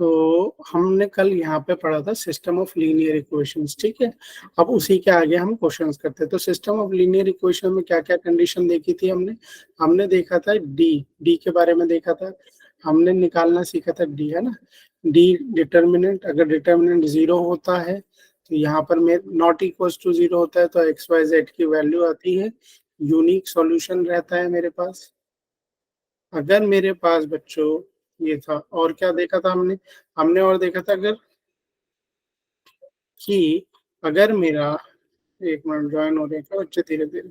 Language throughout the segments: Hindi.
तो हमने कल यहाँ पे पढ़ा था सिस्टम ऑफ लीनियर इक्वेशंस, ठीक है। अब उसी के आगे हम क्वेश्चंस करते हैं। तो सिस्टम ऑफ लीनियर इक्वेशन में क्या क्या कंडीशन देखी थी हमने? हमने देखा था डी के बारे में देखा था। हमने निकालना सीखा था डी, है ना। डी डिटर्मिनेंट, अगर डिटर्मिनेंट जीरो होता है तो यहाँ पर में नॉट इक्वल टू जीरो होता है तो एक्स वाई जेड की वैल्यू आती है, यूनिक सॉल्यूशन रहता है मेरे पास। अगर मेरे पास बच्चों ये था, और क्या देखा था हमने? हमने और देखा था कि अगर मेरा, एक मिनट ज्वाइन हो रहे हैं बच्चे धीरे धीरे।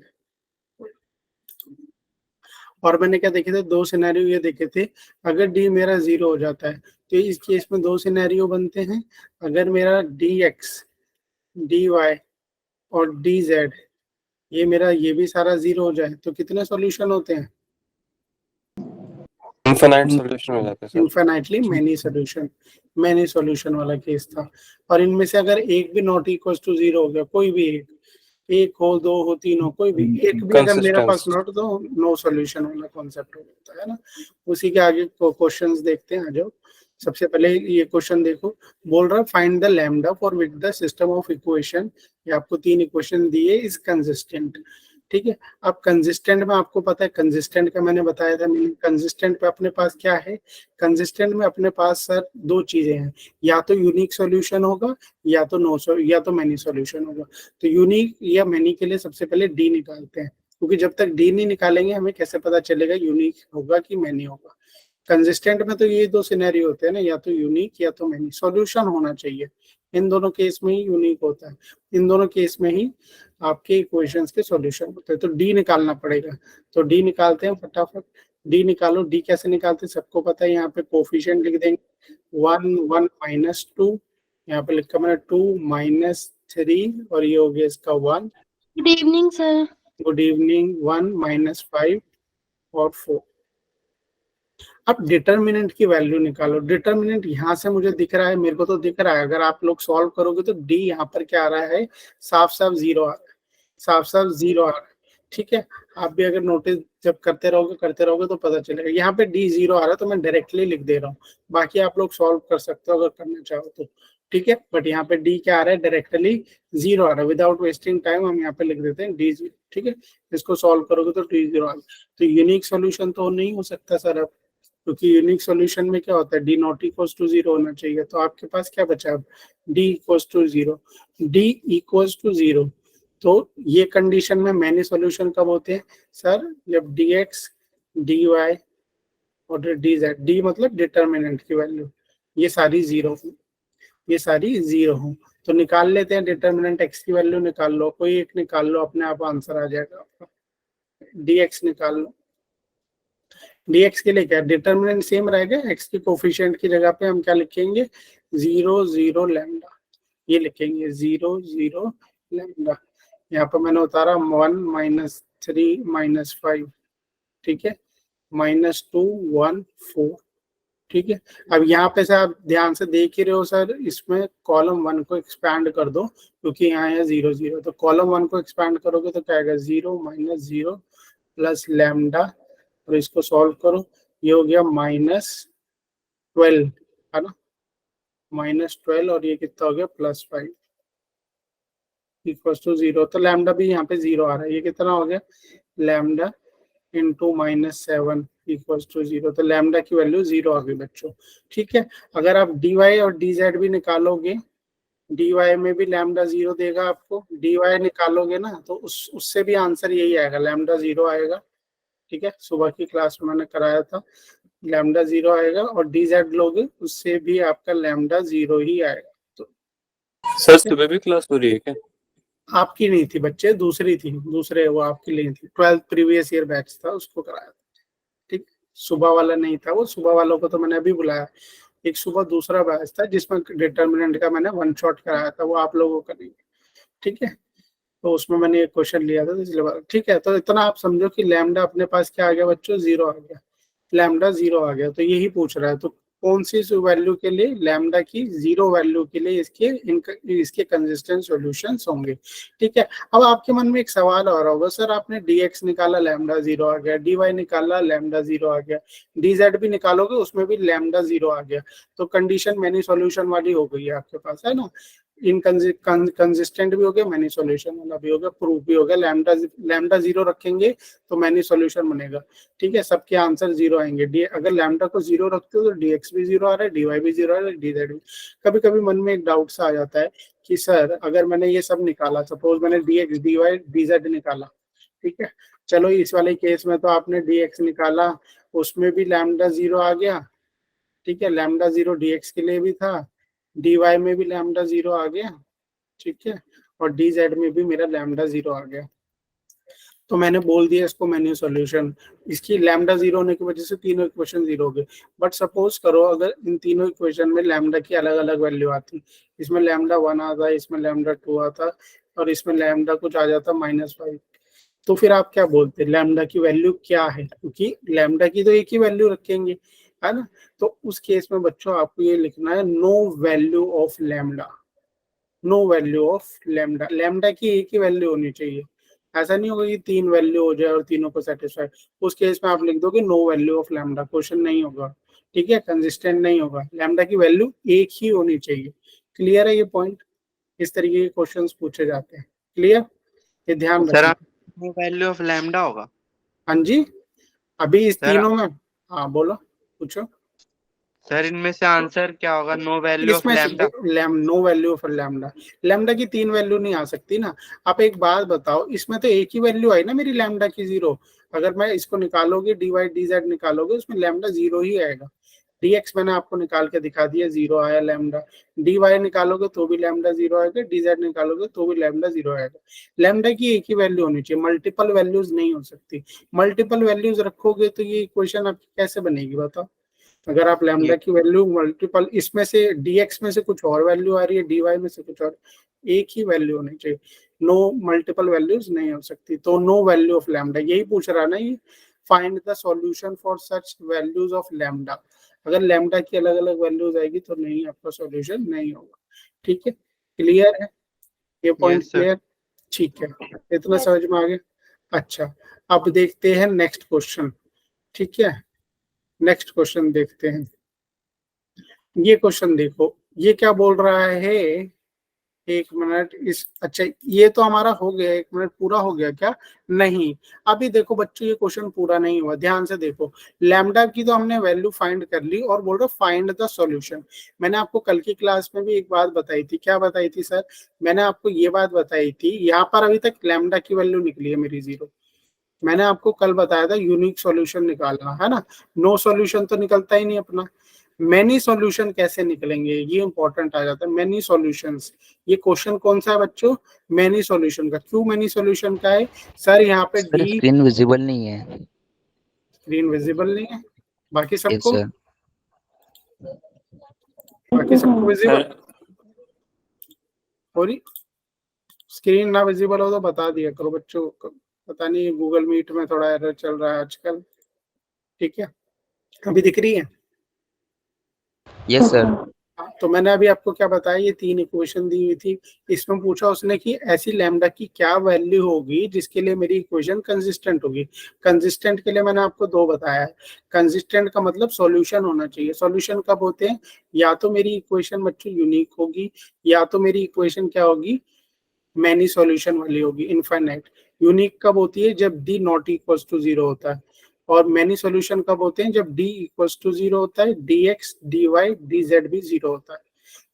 और मैंने क्या देखे थे? दो सिनेरियो ये देखे थे। अगर डी मेरा जीरो हो जाता है तो इस केस में दो सिनेरियो बनते हैं। अगर मेरा डी एक्स, डी वाई और डी जेड ये मेरा ये भी सारा जीरो हो जाए तो कितने सॉल्यूशन होते हैं? इनफाइनाइट सॉल्यूशन हो जाता है सर। इनफाइनाइटली मैनी सॉल्यूशन वाला केस था। और इनमें से अगर एक भी नॉट इक्वल टू जीरो हो गया, कोई भी एक हो, दो हो, तीन हो, कोई भी एक भी अगर मेरे पास नॉट, तो नो सॉल्यूशन वाला कॉन्सेप्ट हो जाता है ना। उसी के आगे क्वेश्चंस देखते हैं। आ जाओ, सबसे पहले ये क्वेश्चन देखो। बोल रहा find the lambda for which the system of equation, ये आपको तीन इक्वेशन दिए, इज कंसिस्टेंट, ठीक है। अब कंसिस्टेंट में आपको पता है, कंसिस्टेंट का मैंने बताया था। कंसिस्टेंट पे अपने पास क्या है? कंसिस्टेंट में अपने पास सर दो चीजें हैं, या तो यूनिक सॉल्यूशन होगा या तो मैनी सॉल्यूशन होगा। तो यूनिक या मैनी के लिए सबसे पहले डी निकालते हैं, क्योंकि जब तक डी नहीं निकालेंगे हमें कैसे पता चलेगा यूनिक होगा कि मैनी होगा। कंसिस्टेंट में तो ये दो सिनेरियो होते हैं ना, या तो यूनिक या तो मैनी। सॉल्यूशन होना चाहिए, इन दोनों केस में ही यूनिक होता है, इन दोनों केस में ही आपके इक्वेशंस के सॉल्यूशन होते हैं। तो डी निकालना पड़ेगा, तो डी निकालते हैं फटाफट। डी निकालो। डी कैसे निकालते हैं सबको पता है। यहाँ पे कोफिशिएंट लिख देंगे, 1 1 -2, यहाँ पे लिखा मैंने 2 -3 और ये हो गया इसका 1। Good evening sir. Good evening. 1 -5 और 4। अब डिटर्मिनेंट की वैल्यू निकालो। डिटर्मिनेंट यहाँ से मुझे दिख रहा है, मेरे को तो दिख रहा है। अगर आप लोग सॉल्व करोगे तो डी यहाँ पर क्या आ रहा है? साफ साफ जीरो आ रहा है, साफ साफ जीरो आ रहा है, ठीक है। आप भी अगर नोटिस जब करते रहोगे तो पता चलेगा। यहाँ पे डी जीरो आ रहा है तो मैं डायरेक्टली लिख दे रहा हूँ, बाकी आप लोग सॉल्व कर सकते हो अगर करना चाहो तो, ठीक है। बट यहाँ पे डी क्या आ रहा है? डायरेक्टली जीरो आ रहा है। विदाउट वेस्टिंग टाइम हम यहाँ पे लिख देते हैं डी जीरो, ठीक है। इसको सॉल्व करोगे तो डी जीरो आ रहा है। तो यूनिक सोल्यूशन तो नहीं हो सकता सर अब, क्योंकि यूनिक सॉल्यूशन में क्या होता है? D not equals to zero होना चाहिए। तो आपके पास क्या बचा अब? D equals to zero. D equals to zero, तो ये कंडीशन में मैंने सॉल्यूशन कब होते हैं सर? जब डी एक्स, डी वाई और डी जेड, डी मतलब डिटर्मिनेंट की वैल्यू, ये सारी जीरो हो, ये सारी जीरो हो। तो निकाल लेते हैं डिटर्मिनेंट। एक्स की वैल्यू निकाल लो, कोई एक निकाल लो, अपने आप आंसर आ जाएगा आपका। डी एक्स निकाल लो। dx के लिए क्या डिटर्मिनेंट सेम रहेगा, x के कोफिशिएंट की जगह पे हम क्या लिखेंगे? 0 0 लैम्डा, ये लिखेंगे 0 0 लैम्डा। यहाँ पर मैंने उतारा 1 -3 -5, ठीक है, -2 1 4, ठीक है। अब यहाँ पे से आप ध्यान से देख ही रहे हो सर, इसमें कॉलम 1 को एक्सपैंड कर दो क्योंकि यहाँ है 0 0। तो कॉलम 1 को एक्सपैंड करोगे तो क्या आएगा? 0 -0 प्लस लैम्डा, और इसको सॉल्व करो, ये हो गया -12, है ना, -12 और ये कितना हो गया? +5 इक्वल टू 0। तो लैम्डा भी यहाँ पे 0 आ रहा है। ये कितना हो गया? Lambda into -7 equal to 0। तो लैम्डा की वैल्यू 0 आ गई बच्चों, ठीक है। अगर आप डी वाई और डी जेड भी निकालोगे, डी वाई में भी लैम्डा 0 देगा आपको। डी वाई निकालोगे ना तो उससे भी आंसर यही आएगा, लैम्डा 0 आएगा, ठीक है। सुबह की क्लास में मैंने कराया था, लैम्डा 0 आएगा। और डी जेड लोगे उससे भी आपका लैम्डा 0 ही आएगा। तो सर सुबह भी क्लास हो रही है क्या? आपकी नहीं थी बच्चे, दूसरी थी, दूसरे वो आपकी नहीं थी। 12th प्रीवियस ईयर बैच था, उसको कराया था, ठीक। सुबह वाला नहीं था वो, सुबह वालों को तो मैंने अभी बुलाया। एक सुबह दूसरा बैच था जिसमें डिटर्मिनेंट का मैंने 1 शॉट कराया था, वो आप लोगों का नहीं, ठीक है। तो उसमें मैंने एक क्वेश्चन लिया था, इसलिए ठीक है। तो इतना आप समझो कि लैम्डा अपने पास क्या आ गया बच्चों? 0 आ गया, लैम्डा 0 आ गया। तो यही पूछ रहा है, तो कौन सी वैल्यू के लिए, लैम्डा की 0 वैल्यू के लिए इसके कंसिस्टेंट सॉल्यूशंस होंगे। ठीक है, अब आपके मन में एक सवाल और होगा, सर आपने dx निकाला लैम्डा 0 आ गया, dy निकाला लैम्डा 0 आ गया, dz भी निकालोगे उसमें भी लैम्डा 0 आ गया, तो कंडीशन मैनी सॉल्यूशन वाली हो गई है आपके पास, है ना। इनकंसिस्टेंट भी हो गया, मैनी सॉल्यूशन वाला भी हो गया, प्रूफ भी हो गया। लैम्डा 0 रखेंगे तो मैनी सॉल्यूशन बनेगा। ठीक है, सबके आंसर 0 आएंगे। अगर लैम्डा को 0 रखते हो तो dx भी 0 आ रहा है, dy भी 0 आ रहा है, dz भी। कभी कभी मन में एक डाउट सा आ जाता है कि सर अगर मैंने ये सब निकाला, सपोज मैंने dx dy dz निकाला, ठीक है, चलो इस वाले केस में तो आपने dx निकाला, उसमें भी लैम्डा 0 आ गया। ठीक है, लैम्डा 0 dx के लिए भी था, dy में भी लैम्डा 0 आ गया। ठीक है, और dz में भी मेरा लैम्डा 0 आ गया, तो मैंने बोल दिया इसको मैन्यू सॉल्यूशन। इसकी लैम्डा 0 होने की वजह से तीनों इक्वेशन 0 हो गए। बट सपोज करो अगर इन तीनों इक्वेशन में लैम्डा की अलग अलग वैल्यू आती, इसमें लैम्डा 1 आता, इसमें लैम्डा 2 आता, और इसमें लैम्डा कुछ आ जाता -5, तो फिर आप क्या बोलते, लैम्डा की वैल्यू क्या है? क्योंकि लैम्डा की तो एक ही वैल्यू रखेंगे, है ना। तो उस केस में बच्चों आपको ये लिखना है no value of lambda, no value of lambda. Lambda की एक ही वैल्यू होनी चाहिए, ऐसा नहीं होगा कि 3 वैल्यू हो जाए और तीनों को सेटिस्फाई। उस केस में आप लिख दोगे no value of lambda, question नहीं होगा। ठीक है, कंसिस्टेंट नहीं होगा, लैम्डा की वैल्यू एक ही होनी चाहिए। क्लियर है ये पॉइंट? इस तरीके के क्वेश्चंस पूछे जाते हैं। क्लियर, ये ध्यान सर रखना। आप वैल्यू ऑफ लैम्डा होगा? हाँ जी, अभी इस सर तीनों में, हाँ बोलो, पूछो। सर इनमें से आंसर क्या होगा, नो वैल्यू ऑफ इसमें से lambda? No value of lambda, lambda की 3 वैल्यू नहीं आ सकती ना। आप एक बात बताओ, इसमें तो एक ही वैल्यू आई ना मेरी लैम्डा की 0। अगर मैं इसको निकालोगे dy dz निकालोगे, उसमें लैम्डा 0 ही आएगा। dx मैंने आपको निकाल के दिखा दिया, 0 आया लैम्डा। dy निकालोगे तो भी लैम्डा 0 आएगा, dz निकालोगे तो भी लैम्डा 0 आएगा। लैम्डा की एक ही वैल्यू होनी चाहिए, मल्टीपल वैल्यूज नहीं हो सकती। मल्टीपल वैल्यूज रखोगे तो ये इक्वेशन आपकी कैसे बनेगी बताओ। अगर आप लैम्डा ये की वैल्यू मल्टीपल, इसमें से dx में से कुछ और वैल्यू आ रही है, dy में से कुछ और, एक ही वैल्यू होनी चाहिए, नो मल्टीपल वैल्यूज नहीं हो सकती। तो नो वैल्यू ऑफ लैम्डा यही पूछ रहा ना ये, find the solution for such values of lambda. अगर लैम्डा की अलग अलग वैल्यूज आएगी तो नहीं, आपका सॉल्यूशन नहीं होगा। ठीक है, क्लियर है ये पॉइंट? Yes sir. क्लियर, ठीक है, इतना समझ में आ गया। अच्छा, अब देखते हैं नेक्स्ट क्वेश्चन। ठीक है, नेक्स्ट क्वेश्चन देखते हैं। ये क्वेश्चन देखो, ये क्या बोल रहा है, एक मिनट, इस, अच्छा ये तो हमारा हो गया, एक मिनट पूरा हो गया क्या? नहीं, अभी देखो बच्चों ये क्वेश्चन पूरा नहीं हुआ, ध्यान से देखो। लैम्डा की तो हमने वैल्यू फाइंड कर ली और बोल रहा फाइंड द सॉल्यूशन। मैंने आपको कल की क्लास में भी एक बात बताई थी, क्या बताई थी सर? मैंने आपको ये बात बताई थी, यहाँ पर अभी तक लैम्डा की वैल्यू निकली है मेरी 0। मैंने आपको कल बताया था यूनिक सॉल्यूशन निकालना, है ना। नो सॉल्यूशन तो निकलता ही नहीं अपना। मैनी सॉल्यूशन कैसे निकलेंगे, ये इंपॉर्टेंट आ जाता है। मैनी सॉल्यूशंस, ये क्वेश्चन कौन सा है बच्चों? मैनी सॉल्यूशन का। क्यों मैनी सॉल्यूशन का है सर? यहाँ पे सर डी, स्क्रीन विजिबल नहीं है। स्क्रीन विजिबल नहीं है, बाकी यस सबको, सर। बाकी सबको विजिबल सर हो रही। स्क्रीन ना विजिबल हो तो बता दिया करो बच्चों को, पता नहीं गूगल मीट में थोड़ा एरर चल रहा है आजकल। ठीक है, अभी दिख रही है? Yes sir. तो मैंने अभी आपको क्या बताया, ये 3 इक्वेशन दी हुई थी, इसमें पूछा उसने कि ऐसी लैम्डा की क्या वैल्यू होगी जिसके लिए मेरी इक्वेशन कंसिस्टेंट होगी। कंसिस्टेंट के लिए मैंने आपको 2 बताया है। कंसिस्टेंट का मतलब सॉल्यूशन होना चाहिए। सॉल्यूशन कब होते हैं? या तो मेरी इक्वेशन बच्चों यूनिक होगी, या तो मेरी इक्वेशन क्या होगी, मैनी सॉल्यूशन वाली होगी, इनफाइनाइट। यूनिक कब होती है? जब डी नॉट इक्वल्स टू 0 होता है। और मैनी सॉल्यूशन कब होते हैं? जब डी इक्वल्स टू 0 होता है, dx dy dz भी 0 होता है।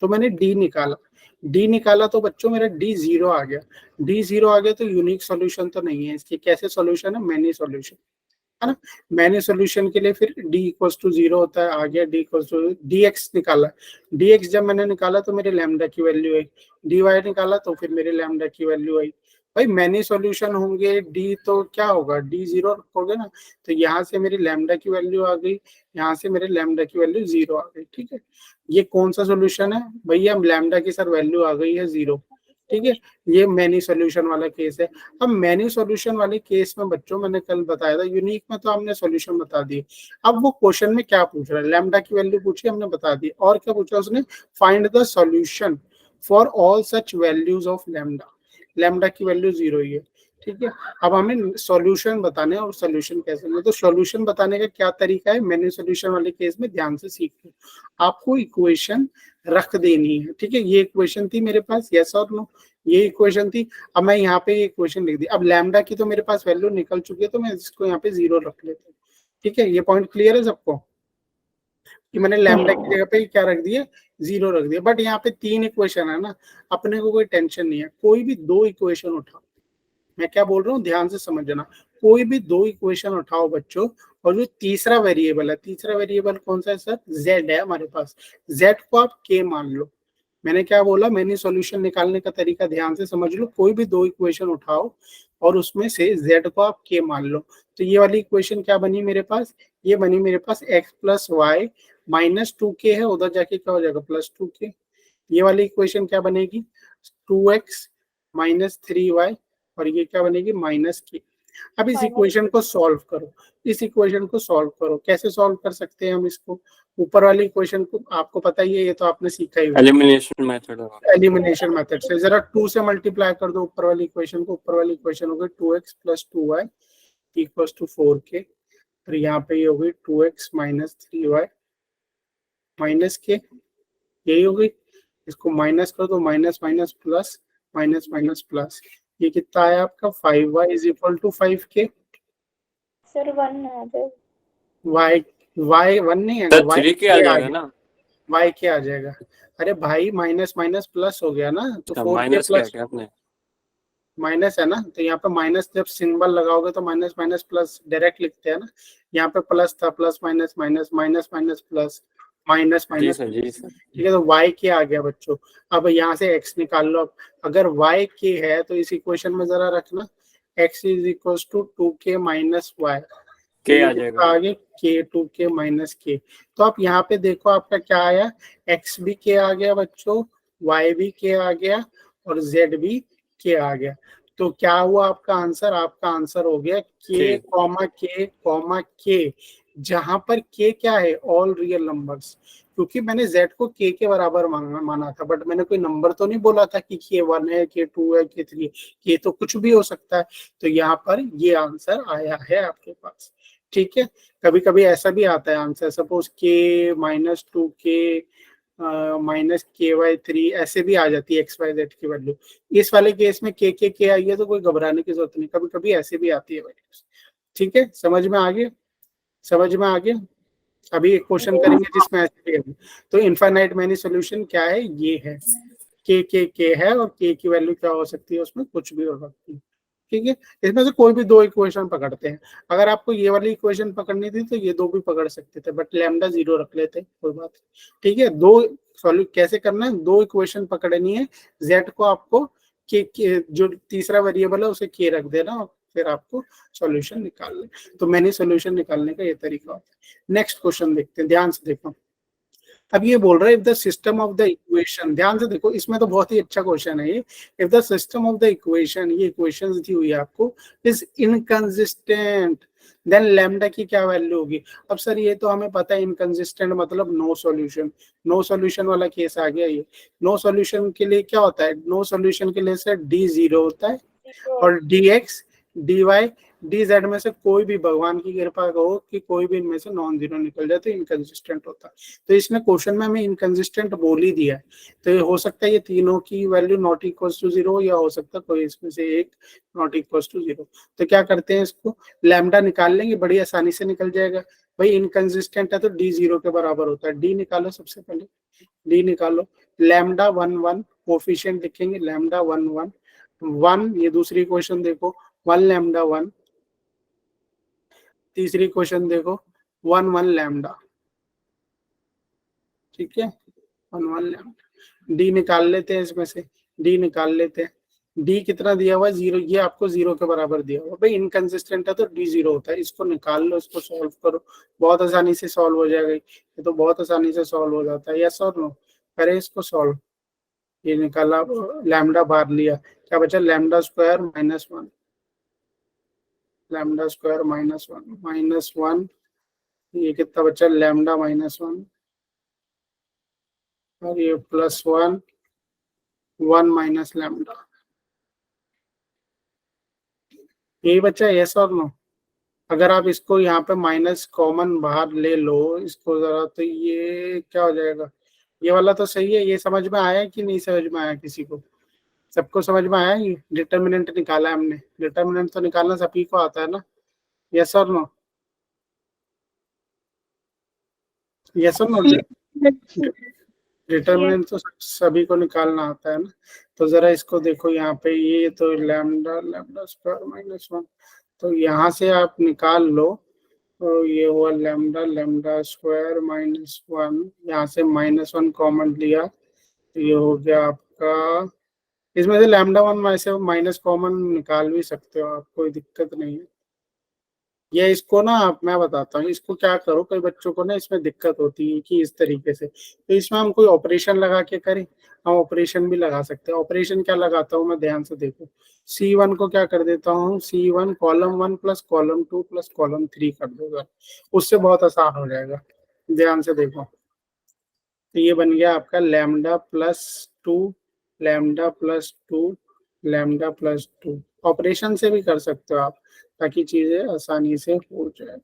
तो मैंने डी निकाला, डी निकाला तो बच्चों मेरा डी 0 आ गया। डी 0 आ गया तो यूनिक सॉल्यूशन तो नहीं है इसकी, कैसे सॉल्यूशन है? मैनी सॉल्यूशन, है ना। मैंने सॉल्यूशन के लिए फिर d इक्वल्स टू 0 होता है, आ गया d इक्वल्स टू dx निकाला। dx जब मैंने निकाला तो मेरे लैम्डा की वैल्यू आई, dy निकाला तो फिर मेरे लैम्डा की वैल्यू आई। भाई मैनी सॉल्यूशन होंगे d तो क्या होगा, d 0 रखोगे ना, तो यहाँ से मेरी लैम्डा की वैल्यू आ गई, यहाँ से मेरे लैम्डा की वैल्यू 0 आ गई। ठीक है, ये कौन सा सॉल्यूशन है भैया? लैम्डा की सर वैल्यू आ गई है 0, ठीक है, ये मैनी सॉल्यूशन वाला केस है। अब मैनी सॉल्यूशन वाले केस में बच्चों मैंने कल बताया था, यूनिक में तो हमने सॉल्यूशन बता दिए। अब वो क्वेश्चन में क्या पूछ रहा है, लैम्डा की वैल्यू पूछी, हमने बता दी। और क्या पूछा उसने, find the solution for all such values of lambda. Lambda की वैल्यू 0 ही है, ठीक है। अब हमें सॉल्यूशन बताने और सॉल्यूशन कैसे मिले, तो सॉल्यूशन बताने का क्या तरीका है, मैंने सॉल्यूशन वाले केस में ध्यान से सीखो। आपको इक्वेशन रख देनी है, ठीक है। ये इक्वेशन थी मेरे पास, यस और नो, ये इक्वेशन थी। अब मैं यहाँ पे ये इक्वेशन लिख दी। अब लैम्डा की तो मेरे पास वैल्यू निकल चुकी है, तो मैं इसको यहाँ पे 0 रख लेता हूँ, ठीक है। ये पॉइंट क्लियर है सबको कि मैंने लैम्डा की जगह पे क्या रख दिया, 0 रख दिया। बट यहाँ पे 3 इक्वेशन है ना, अपने को कोई टेंशन नहीं है। कोई भी 2 इक्वेशन उठाओ, मैं क्या बोल रहा हूँ ध्यान से समझना। कोई भी 2 इक्वेशन उठाओ बच्चों, और जो तीसरा वेरिएबल है, तीसरा वेरिएबल कौन सा है सर, जेड है हमारे पास। जेड को आप के मान लो। मैंने क्या बोला, मैंने सॉल्यूशन निकालने का तरीका ध्यान से समझ लो। कोई भी 2 इक्वेशन उठाओ और उसमें से जेड को आप के मान लो। तो ये वाली इक्वेशन क्या बनी मेरे पास, ये बनी मेरे पास x plus y minus 2k है, उधर जाके क्या हो जाएगा प्लस 2k। ये वाली इक्वेशन क्या बनेगी, 2x माइनस 3y, और ये क्या बनेगी माइनस के। अब इस इक्वेशन को सॉल्व करो, इस इक्वेशन को सॉल्व करो। कैसे सॉल्व कर सकते हैं हम इसको, ऊपर वाली इक्वेशन को आपको पता ही है, ये तो आपने सीखा ही होगा, एलिमिनेशन मेथड होगा। एलिमिनेशन मेथड से। जरा 2 से मल्टीप्लाई कर दो ऊपर वाली इक्वेशन को। ऊपर वाली इक्वेशन हो गई 2x plus 2y equals to 4k, और यहाँ पे ये हो गई 2x माइनस 3y माइनस के, यही हो गई। इसको माइनस कर दो, minus minus plus, minus minus plus, ये कितना आया आपका 5y is equal to 5k। सर 1 आ जाए, y y 1 नहीं है, सर y 3k आ जाएगा ना, y के आ जाएगा। अरे भाई माइनस माइनस प्लस हो गया ना, तो 4k माइनस क्या प्लस क्या आपने, माइनस है ना, तो यहाँ पे माइनस जब सिंबल लगाओगे तो माइनस माइनस प्लस डायरेक्ट लिखते हैं ना। यहाँ पे प्लस था, plus minus minus, minus minus plus, minus जी माइनस, सर जी सर। ठीक है। तो y के आ गया बच्चों। अब यहाँ से x निकाल लो। अब अगर y के है तो इस इक्वेशन में जरा रखना, x is equal to 2k minus y, k आ जाएगा, आगे k 2k माइनस के। तो आप यहाँ पे देखो आपका क्या आया, x भी k आ गया बच्चों, y भी k आ गया, और z भी k आ गया। तो क्या हुआ आपका आंसर, आपका आंसर हो गया k कॉमा k, जहां पर k क्या है, ऑल रियल नंबर्स। क्योंकि मैंने z को k के बराबर माना था, बट मैंने कोई नंबर तो नहीं बोला था कि k1 है, k2 है, k3, k तो कुछ भी हो सकता है। तो यहाँ पर ये आंसर आया है आपके पास, ठीक है। कभी कभी ऐसा भी आता है answer, suppose k minus 2k minus KY3 ऐसे भी आ जाती है XYZ की वैल्यू। इस वाले केस में के आई है तो कोई घबराने की जरूरत नहीं, कभी कभी ऐसे भी आती है वैल्यूज, ठीक है। समझ में आ गया, समझ में आ गया। अभी एक क्वेश्चन करेंगे जिसमें ऐसे भी है। तो इनफाइनाइट मैनी सॉल्यूशन क्या है, ये है के है, और के की वैल्यू क्या हो सकती है, उसमें कुछ भी हो सकती है, ठीक है। इसमें से कोई भी 2 इक्वेशन पकड़ते हैं। अगर आपको ये वाली इक्वेशन पकड़नी थी तो ये 2 भी पकड़ सकते थे, बट लैम्डा 0 रख लेते, कोई बात नहीं, ठीक है। 2 सॉल्व कैसे करना है, 2 इक्वेशन पकड़नी है। जेड को आपको के जो तीसरा वेरिएबल है उसे के रख देना, और फिर आपको सॉल्यूशन निकाल ले। तो मैंने सॉल्यूशन निकालने का ये तरीका होता है। नेक्स्ट क्वेश्चन देखते हैं, ध्यान से देखो। अब ये बोल रहा है if the system of the equation, ध्यान से देखो, इसमें तो बहुत ही अच्छा क्वेश्चन है ये। If the system of the equation, ये इक्वेशन दी हुई है आपको, इज इनकंसिस्टेंट, देन लैम्डा की क्या वैल्यू होगी। अब सर ये तो हमें पता है, इनकंसिस्टेंट मतलब नो सॉल्यूशन, नो सॉल्यूशन वाला केस आ गया। ये नो सॉल्यूशन के लिए क्या होता है, नो सॉल्यूशन के लिए सर डी 0 होता है, और dx dy dz में से कोई भी भगवान की कृपा हो कि कोई भी इनमें से नॉन जीरो निकल जाए तो इनकंसिस्टेंट होता है। तो इसने क्वेश्चन में हमें इनकंसिस्टेंट बोल ही दिया है, तो ये हो सकता है ये तीनों की वैल्यू नॉट इक्वल टू 0, या हो सकता है कोई इसमें से एक नॉट इक्वल टू 0। तो क्या करते हैं, इसको लैम्डा निकाल लेंगे, बड़ी आसानी से निकल जाएगा। भाई इनकंसिस्टेंट है तो डी 0 के बराबर होता है, डी निकालो, सबसे पहले डी निकालो। लैम्डा 1 1 कोफिशिएंट लिखेंगे, लैम्डा 1 1 1, ये दूसरी क्वेश्चन देखो 1 लैम्डा 1, तीसरी क्वेश्चन देखो 1 1 लैम्डा, ठीक है 1 1 लैम्डा। डी निकाल लेते हैं, इसमें से डी निकाल लेते हैं। डी कितना दिया हुआ है 0, ये आपको 0 के बराबर दिया हुआ। भाई इनकंसिस्टेंट है तो डी 0 होता है, इसको निकाल लो, इसको सॉल्व करो, बहुत आसानी से सॉल्व हो जाएगा। ये तो बहुत आसानी से सॉल्व हो जाता है, यस और नो, करें इसको सॉल्व, ये निकाला, लैम्डा बार लिया, क्या बचा lambda square minus one, lambda square minus one, ये कितना बचा लैम्डा माइनस वन, और ये plus one, one minus lambda, यही बचा यस और नो। अगर आप इसको यहाँ पे माइनस कॉमन बाहर ले लो इसको जरा, तो ये क्या हो जाएगा, ये वाला तो सही है। ये समझ में आया कि नहीं समझ में आया किसी को? सबको समझ में आया? ये डिटर्मिनेंट निकाला है हमने, डिटर्मिनेंट तो निकालना सभी को आता है ना, यस और नो, यस और नो। डिटर्मिनेंट तो सभी को निकालना आता है ना। तो जरा इसको देखो यहाँ पे, ये तो lambda, lambda square minus one, तो यहाँ से आप निकाल लो, तो ये हुआ lambda, lambda square minus one, यहाँ से माइनस वन कॉमन लिया, तो ये हो गया आपका, इसमें से लैम्डा वन में से माइनस कॉमन निकाल भी सकते हो आप, कोई दिक्कत नहीं है। ये इसको ना आप, मैं बताता हूँ इसको क्या करो, कई बच्चों को ना इसमें दिक्कत होती है कि इस तरीके से, तो इसमें हम कोई ऑपरेशन लगा के करें, हम ऑपरेशन भी लगा सकते हैं। ऑपरेशन क्या लगाता हूँ मैं, ध्यान से देखो, C1 को क्या कर देता हूँ, C1 column one plus column two plus column three कर दूंगा, उससे बहुत आसान हो जाएगा। ध्यान से देखो, तो ये बन गया आपका lambda plus two, lambda plus two, lambda plus two. Operation से भी कर सकते हो आप, ताकि चीजें आसानी से हो जाए।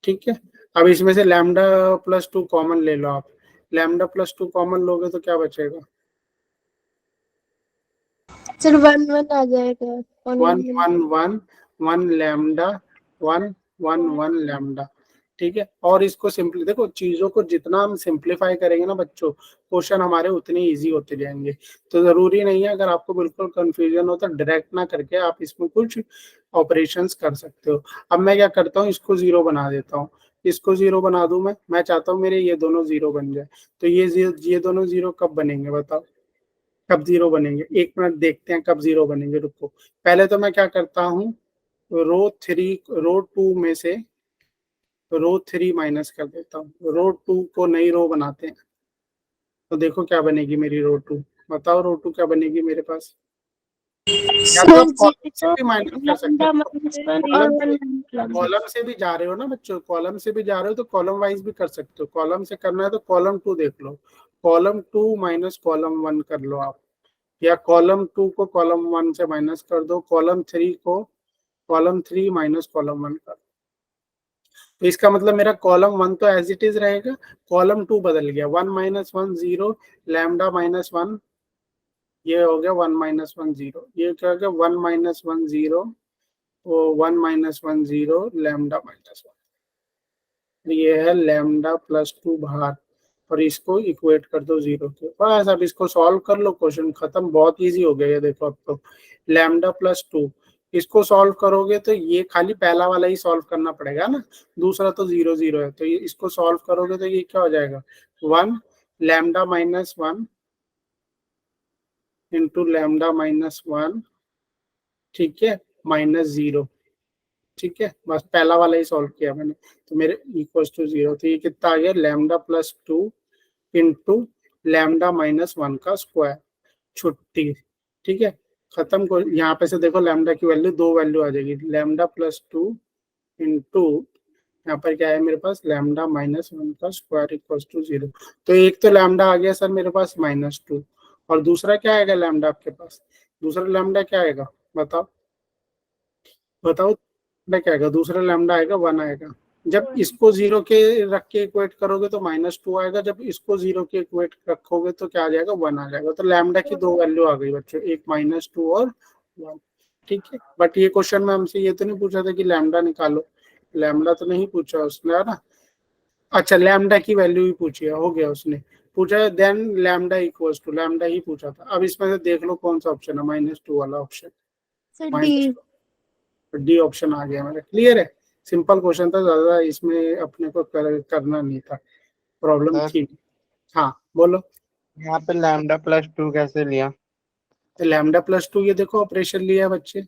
ठीक है, अब इसमें से लैम्डा प्लस टू कॉमन ले लो आप, लैम्डा प्लस टू कॉमन लोगे तो क्या बचेगा, सर वन वन आ जाएगा, one one one, one lambda, one one one lambda. ठीक है, और इसको सिंपली देखो, चीजों को जितना हम सिंप्लीफाई करेंगे ना बच्चों, क्वेश्चन हमारे उतने इजी होते जाएंगे। तो जरूरी नहीं है, अगर आपको बिल्कुल कंफ्यूजन हो तो डायरेक्ट ना करके आप इसमें कुछ ऑपरेशंस कर सकते हो। अब मैं क्या करता हूँ, इसको जीरो बना देता हूँ, इसको जीरो बना दूं मैं चाहता हूँ मेरे ये दोनों जीरो बन जाए। तो ये दोनों जीरो कब बनेंगे बताओ, कब जीरो बनेंगे, एक मिनट देखते हैं कब जीरो बनेंगे, रुको। पहले तो मैं क्या करता हूँ, रो टू में से रो थ्री माइनस कर देता हूँ, रो टू को नई रो बनाते हैं, तो देखो क्या बनेगी मेरी रो टू, बताओ रो टू क्या बनेगी मेरे पास, या तो आप कॉलम से भी माइनस कर सकते हो, कॉलम से भी जा रहे हो ना बच्चों, कॉलम से भी जा रहे हो तो कॉलम वाइज भी कर सकते हो। कॉलम से करना है तो कॉलम टू देख लो, column two minus column one कर लो आप, या कॉलम टू को कॉलम वन से माइनस कर दो, कॉलम थ्री को column three minus column one कर। तो इसका मतलब मेरा कॉलम वन तो एज इट इज रहेगा, कॉलम टू बदल गया, one minus one zero, lambda minus one, ये हो गया वन माइनस वन जीरो, ये क्या हो गया one minus one zero, one minus one zero lambda minus one, ये है लैम्डा प्लस टू बाहर, और इसको इक्वेट कर दो जीरो के। बस अब इसको सॉल्व कर लो, क्वेश्चन खत्म, बहुत इजी हो गया ये देखो। अब तो लैम्डा प्लस टू, इसको सॉल्व करोगे तो ये खाली पहला वाला ही सॉल्व करना पड़ेगा ना, दूसरा तो जीरो जीरो है, तो ये इसको सॉल्व करोगे तो ये क्या हो जाएगा, one lambda minus one into lambda minus one, ठीक है, माइनस जीरो। ठीक है, बस पहला वाला ही सॉल्व किया मैंने, तो मेरे इक्वल टू जीरो, तो ये कितना आ गया lambda plus two into lambda minus one का स्क्वायर, छुट्टी। ठीक है, खत्म को, यहाँ पे से देखो लैम्डा की वैल्यू, दो वैल्यू आ जाएगी, लैम्डा प्लस टू इंटू यहाँ पर क्या है मेरे पास, लैम्डा माइनस वन का स्क्वायर इक्वल टू जीरो। तो एक तो लैम्डा आ गया सर मेरे पास माइनस टू, और दूसरा क्या आएगा लैम्डा आपके पास, दूसरा लैम्डा क्या आएगा बताओ, बताओ क्या आएगा, दूसरा लैम्डा आएगा वन आएगा। जब इसको जीरो के रख के इक्वेट करोगे तो माइनस टू आएगा, जब इसको जीरो के इक्वेट रखोगे तो क्या आ जाएगा, वन आ जाएगा। तो लैम्डा की दो वैल्यू आ गई बच्चों, एक माइनस टू और वन। ठीक है, बट ये क्वेश्चन में हमसे ये तो नहीं पूछा था कि लैम्डा निकालो, लैम्डा तो नहीं पूछा उसने, है ना। अच्छा, लैम्डा की वैल्यू ही पूछी है, हो गया, उसने पूछा है, then lambda equals to, lambda ही पूछा था। अब इसमें से देख लो कौन सा ऑप्शन है, माइनस टू वाला ऑप्शन, डी ऑप्शन आ गया मेरा। क्लियर है, सिंपल क्वेश्चन था, ज्यादा इसमें अपने को करना नहीं था, प्रॉब्लम थी। हाँ बोलो। यहाँ पे लैम्डा प्लस टू कैसे लिया, लैम्डा प्लस टू, ये देखो ऑपरेशन लिया बच्चे,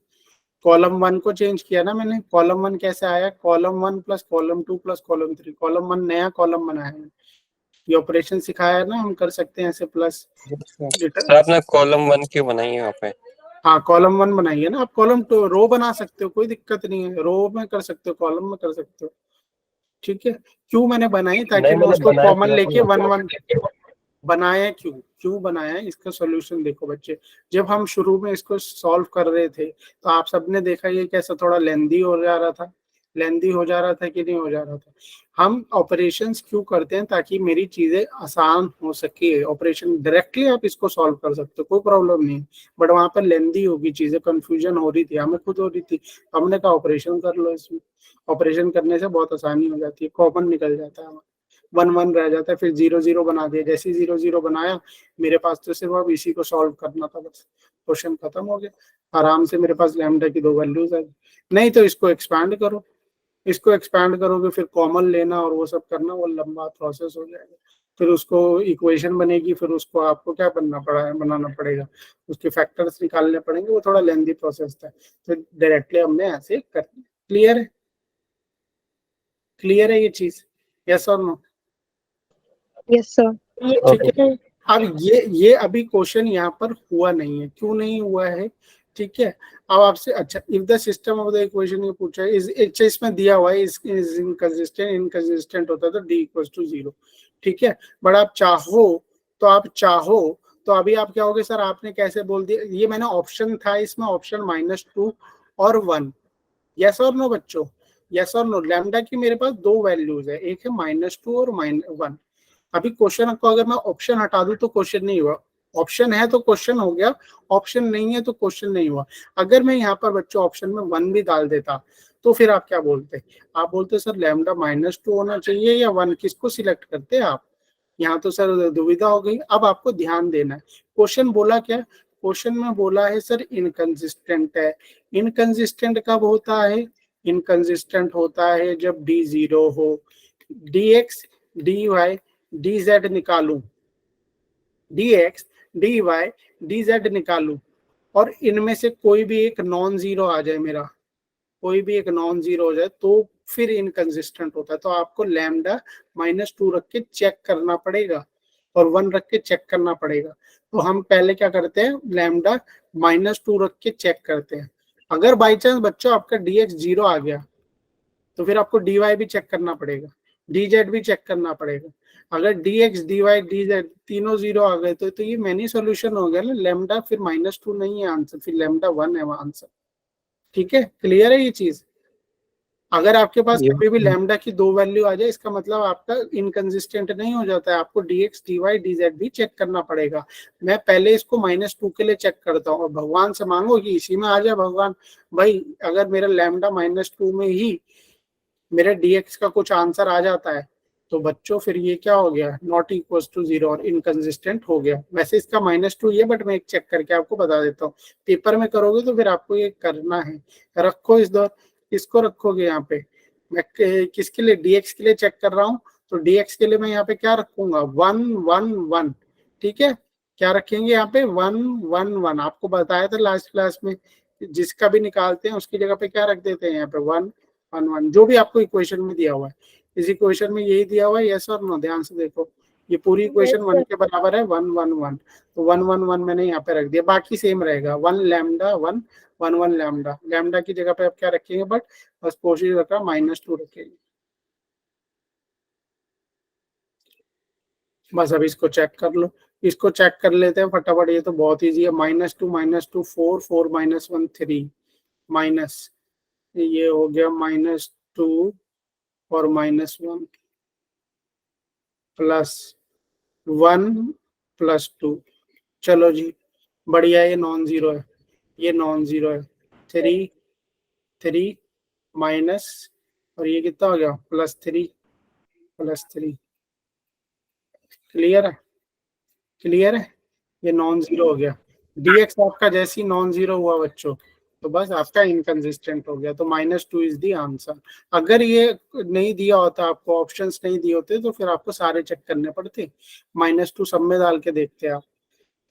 कॉलम वन को चेंज किया ना मैंने, कॉलम वन कैसे आया, column one plus column two plus column three, column one नया कॉलम बनाया है, ये ऑपरेशन सिखाया है ना, हम कर सकते हैं ऐसे प्लस। सर आपने कॉलम 1 क्यों बनाई है यहाँ पे? हाँ कॉलम 1 बनाइए ना, आप कॉलम 2 रो बना सकते हो, कोई दिक्कत नहीं है, रो में कर सकते हो, कॉलम में कर सकते हो, ठीक है। क्यों मैंने बनाई, ताकि नहीं मैं मैंने उसको बनाया कॉमन था लेके ना। 1 1 बनाया। क्यों क्यों बनाया, इसका सॉल्यूशन देखो बच्चे। जब हम शुरू में इसको सॉल्व कर रहे थे तो आप सबने देखा ये कैसा थोड़ा लेंदी हो जा रहा था, लेंदी हो जा रहा था कि नहीं हो जा रहा था। हम ऑपरेशंस क्यों करते हैं, ताकि मेरी चीजें आसान हो सके। ऑपरेशन डायरेक्टली आप इसको सॉल्व कर सकते हो, कोई प्रॉब्लम नहीं, बट वहां पर लेंदी होगी, चीजें कंफ्यूजन हो रही थी, हमें खुद हो रही थी, हमने कहा ऑपरेशन कर लो इसमें। ऑपरेशन करने से बहुत आसानी हो जाती है, कॉमन निकल जाता है, 1 1 रह जाता है, फिर 0 0 बना दिया। जैसे ही 0 0 बनाया, मेरे पास तो सिर्फ अब इसी को सॉल्व करना था, बस क्वेश्चन खत्म हो गया आराम से। मेरे पास लैम्डा की 2 वैल्यूज है। नहीं तो इसको एक्सपैंड करो, इसको एक्सपैंड करोगे फिर कॉमन लेना और वो सब करना, वो लंबा प्रोसेस हो जाएगा। फिर उसको इक्वेशन बनेगी, फिर उसको आपको क्या बनाना पड़ेगा, उसके फैक्टर्स निकालने पड़ेंगे, वो थोड़ा लेंदी प्रोसेस था। तो डायरेक्टली हमने ऐसे कर दिया। क्लियर है, क्लियर है ये चीज, यस और नो? Yes, sir. ठीक है। अब ये अभी क्वेश्चन यहाँ पर हुआ नहीं है, क्यों नहीं हुआ है, ठीक है। अब आपसे अच्छा, if the system of the equation ये पूछा है, इसमें दिया हुआ है इज इनकंसिस्टेंट होता है तो d इक्वल्स टू 0, ठीक है। बट आप चाहो तो अभी आप क्या होगे, सर आपने कैसे बोल दिया, ये मैंने ऑप्शन था इसमें, ऑप्शन -2 और 1, यस और नो बच्चों, यस और नो। लैम्डा की मेरे पास 2 वैल्यूज है, एक है -2 और -1। अभी क्वेश्चन को अगर मैं ऑप्शन हटा दूं तो क्वेश्चन नहीं हुआ, ऑप्शन है तो क्वेश्चन हो गया, ऑप्शन नहीं है तो क्वेश्चन नहीं हुआ। अगर मैं यहाँ पर बच्चों ऑप्शन में 1 भी डाल देता तो फिर आप क्या बोलते, आप बोलते सर लैम्डा -2 होना चाहिए या 1, किसको सिलेक्ट करते आप। यहाँ तो सर दुविधा हो गई। अब आपको ध्यान देना है, क्वेश्चन बोला क्या, क्वेश्चन में बोला है सर इनकंसिस्टेंट है। इनकंसिस्टेंट कब होता है, इनकंसिस्टेंट होता है जब d 0 हो। dx dy dz निकालू, dx dy dz निकालू और इनमें से कोई भी एक नॉन जीरो आ जाए, मेरा कोई भी एक नॉन जीरो हो जाए तो फिर इनकंसिस्टेंट होता है। तो आपको लैम्डा -2 रख के चेक करना पड़ेगा और 1 रख के चेक करना पड़ेगा। तो हम पहले क्या करते हैं, लैम्डा -2 रख के चेक करते हैं। अगर बाई चांस बच्चों आपका dx 0 आ गया तो फिर आपको dy भी चेक करना पड़ेगा, dz भी चेक करना पड़ेगा। अगर dx dy dz तीनों 0 आ गए तो ये मैनी सॉल्यूशन हो गया ना, लैम्डा फिर -2 नहीं है आंसर, फिर लैम्डा 1 है वहां आंसर, ठीक है। क्लियर है ये चीज। अगर आपके पास कभी भी लैम्डा की 2 वैल्यू आ जाए, इसका मतलब आपका इनकंसिस्टेंट नहीं हो जाता है, आपको dx dy dz भी चेक करना पड़ेगा। मैं पहले इसको -2 के लिए चेक करता हूँ और भगवान से मांगो कि इसी में आ जाए भगवान। भाई अगर मेरा लैम्डा -2 में ही मेरे dx का कुछ आंसर आ जाता है तो बच्चों फिर ये क्या हो गया, नॉट इक्वल टू 0 और इनकंसिस्टेंट हो गया। वैसे इसका -2 ये, बट मैं एक चेक करके आपको बता देता हूँ। पेपर में करोगे तो फिर आपको ये करना है, रखो इस दौर, इसको रखोगे यहाँ पे। मैं किसके लिए, dx के लिए चेक कर रहा हूँ, तो dx के लिए मैं यहाँ पे क्या रखूंगा, 1 1 1, ठीक है। क्या रखेंगे यहाँ पे 1 1 1, आपको बताया था लास्ट क्लास में, जिसका भी निकालते हैं उसकी जगह पे क्या रख देते हैं यहाँ पे 1 1 1, जो भी आपको इक्वेशन में दिया हुआ है। इस इक्वेशन में यही दिया हुआ है, यस और नो, ध्यान से देखो। ये पूरी इक्वेशन 1 के बराबर है, 1 1 1, तो 1 1 1 मैंने यहाँ पे रख दिया, बाकी सेम रहेगा, 1 लैम्डा 1 1 1 लैम्डा। लैम्डा की जगह पे आप क्या रखेंगे, बट बस कोशिश रखा -2 रखेंगे। बस अब इसको चेक कर लो, इसको चेक कर लेते हैं फटाफट, ये तो बहुत ईजी है। -2 4 4 -1 3 माइनस, ये हो गया -2 और -1 +1 +2। चलो जी बढ़िया, ये नॉन जीरो है, ये नॉन जीरो है। 3 3 माइनस, और ये कितना हो गया, +3 +3। क्लियर है, क्लियर है, ये नॉन जीरो हो गया। dx आपका जैसे ही नॉन जीरो हुआ बच्चों तो बस आपका इनकंसिस्टेंट हो गया, तो -2 इज द आंसर। अगर ये नहीं दिया होता, आपको ऑप्शंस नहीं दिए होते तो फिर आपको सारे चेक करने पड़ते, -2 सब में डाल के देखते आप,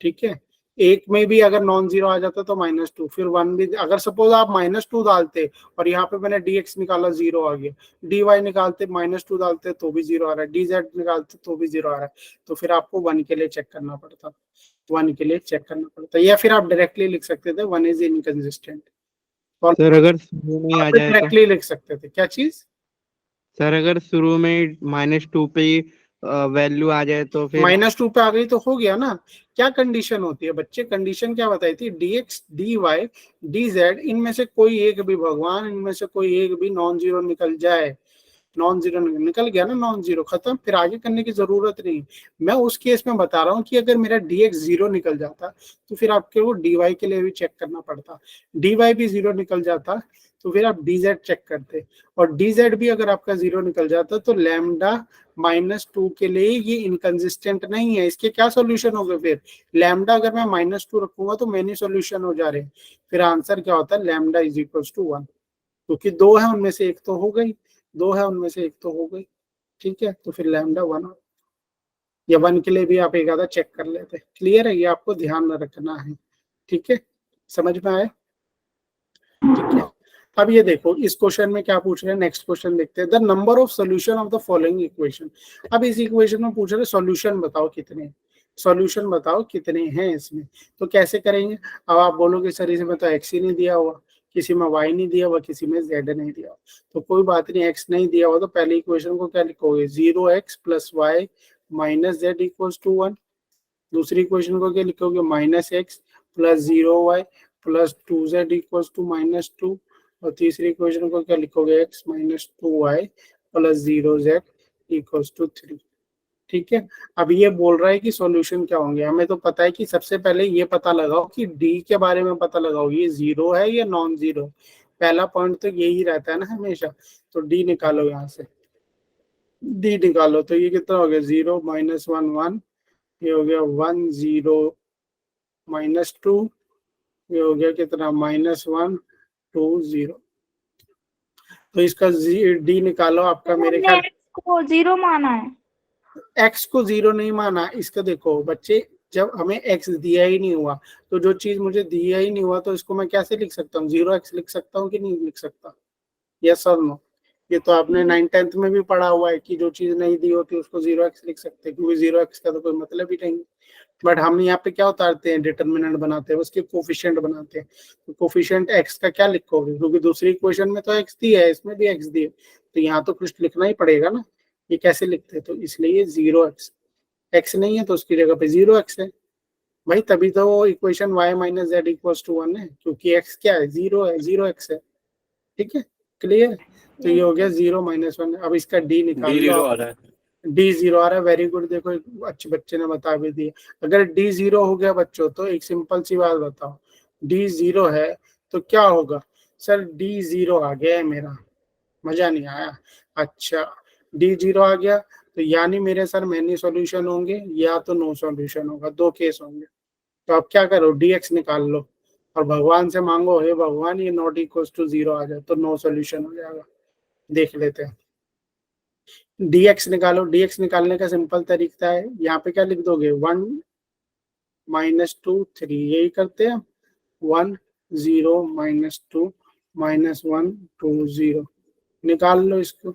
ठीक है। एक में भी अगर नॉन जीरो आ जाता तो -2, फिर 1 भी, अगर सपोज आप -2 डालते और यहाँ पे मैंने dx निकाला 0 आ गया, dy निकालते -2 डालते तो भी 0 आ रहा है, dz निकालते तो भी 0 आ रहा है, तो फिर आपको 1 के लिए चेक करना पड़ता, 1 के लिए चेक करना पड़ता, या फिर आप डायरेक्टली लिख सकते थे 1 इज इनकंसिस्टेंट। सर अगर शुरू में आ जाए तो? डायरेक्टली लिख सकते थे, क्या चीज? सर अगर शुरू में -2 पे वैल्यू आ जाए तो फिर? -2 पे आ गई तो हो गया ना। क्या कंडीशन होती है बच्चे, कंडीशन क्या बताई थी? dx dy dz इनमें से कोई एक भी, भगवान इनमें से कोई एक भी नॉन जीरो निकल जाए, नॉन जीरो निकल गया ना, नॉन जीरो खत्म, फिर आगे करने की जरूरत नहीं। मैं उस केस में बता रहा हूँ कि अगर मेरा dx 0 निकल जाता तो फिर आपके वो dy के लिए भी चेक करना पड़ता, dy भी 0 निकल जाता तो फिर आप dz चेक करते, और dz भी अगर आपका 0 निकल जाता तो लैम्डा -2 के लिए ये इनकंसिस्टेंट नहीं है। इसके क्या सॉल्यूशन हो गए? फिर लैम्डा अगर मैं -2 रखूंगा तो मेनी सॉल्यूशन हो जा रहे हैं, फिर आंसर क्या होता है? लैम्डा इज इक्वल टू 1, क्योंकि 2 है उनमें से एक तो हो गई, 2 है उनमें से एक तो हो गई, ठीक है, तो फिर लैम्डा 1 या 1 के लिए भी आप एक आधा चेक कर लेते। क्लियर है? ये आपको ध्यान में रखना है, ठीक है, समझ में आए? ठीक है, अब ये देखो इस क्वेश्चन में क्या पूछ रहे हैं, नेक्स्ट क्वेश्चन देखते हैं। The number of solution of the following equation. अब इस इक्वेशन में पूछ रहे हैं सॉल्यूशन बताओ कितने, सॉल्यूशन बताओ कितने हैं इसमें। तो कैसे करेंगे? अब आप बोलोगे सर इसमें तो x ही नहीं दिया हुआ, किसी में y नहीं दिया हुआ, किसी में z नहीं दिया हुआ, तो कोई बात नहीं, x नहीं दिया हुआ तो पहले इक्वेशन को क्या लिखोगे? 0x + y - z = 1। दूसरी इक्वेशन को क्या लिखोगे? -x + 0y + 2z = -2। और तीसरी इक्वेशन को क्या लिखोगे? x - 2y + 0z = 3। ठीक है, अब ये बोल रहा है कि सॉल्यूशन क्या होंगे। हमें तो पता है कि सबसे पहले ये पता लगाओ कि डी के बारे में पता लगाओ, ये 0 है या नॉन जीरो। पहला पॉइंट तो यही रहता है ना हमेशा। तो डी निकालो, यहाँ से डी निकालो, तो ये कितना हो गया? 0 - 1 1, ये हो गया 1 0 - 2, ये हो गया कितना? -1 2 0। तो इसका डी निकालो आपका, मेरे ख्याल को 0 माना है, x को 0 नहीं माना। इसका देखो बच्चे, जब हमें x दिया ही नहीं हुआ, तो जो चीज मुझे दिया ही नहीं हुआ तो इसको मैं कैसे लिख सकता हूँ? 0x लिख सकता हूँ कि नहीं लिख सकता? यस और नो? ये तो आपने 9th 10th में भी पढ़ा हुआ है कि जो चीज नहीं दी होती उसको 0x लिख सकते हैं, क्योंकि 0x का तो कोई मतलब ही नहीं। बट हम यहाँ पे क्या उतारते हैं? डिटर्मिनेंट बनाते हैं, उसके कोफिशिएंट बनाते हैं। तो कोफिशिएंट x का क्या लिखोगे? क्योंकि दूसरी इक्वेशन में तो x दिया है, इसमें भी x दिया, तो यहाँ तो कुछ लिखना ही पड़ेगा ना। ये कैसे लिखते हैं? तो इसलिए 0x, x नहीं है तो उसकी जगह पे 0x है भाई, तभी तो इक्वेशन y - z = 1 है, क्योंकि x क्या है? 0 है, 0x है। ठीक है, क्लियर? तो ये हो गया 0 - 1। अब इसका d निकाल लो। D0 आ रहा है, डी 0 आ रहा है, वेरी गुड। देखो एक अच्छे बच्चे ने बता भी दिया। अगर डी 0 हो गया बच्चों, तो एक सिंपल सी बात बताओ, डी 0 है तो क्या होगा? सर डी 0 आ गया है मेरा, मजा नहीं आया। अच्छा, डी 0 आ गया तो यानी मेरे सर मैनी सॉल्यूशन होंगे या तो नो सॉल्यूशन होगा, दो केस होंगे। तो आप क्या करो? dx निकाल लो और भगवान से मांगो, हे भगवान ये नॉट इक्वल टू 0 आ जाए, तो नो सॉल्यूशन हो जाएगा। देख लेते हैं, dx निकालो। dx निकालने का सिंपल तरीका है, यहाँ पे क्या लिख दोगे? 1 - 2 3, यही करते हैं। 1 0 - 2 -1 2 0, निकाल लो इसको।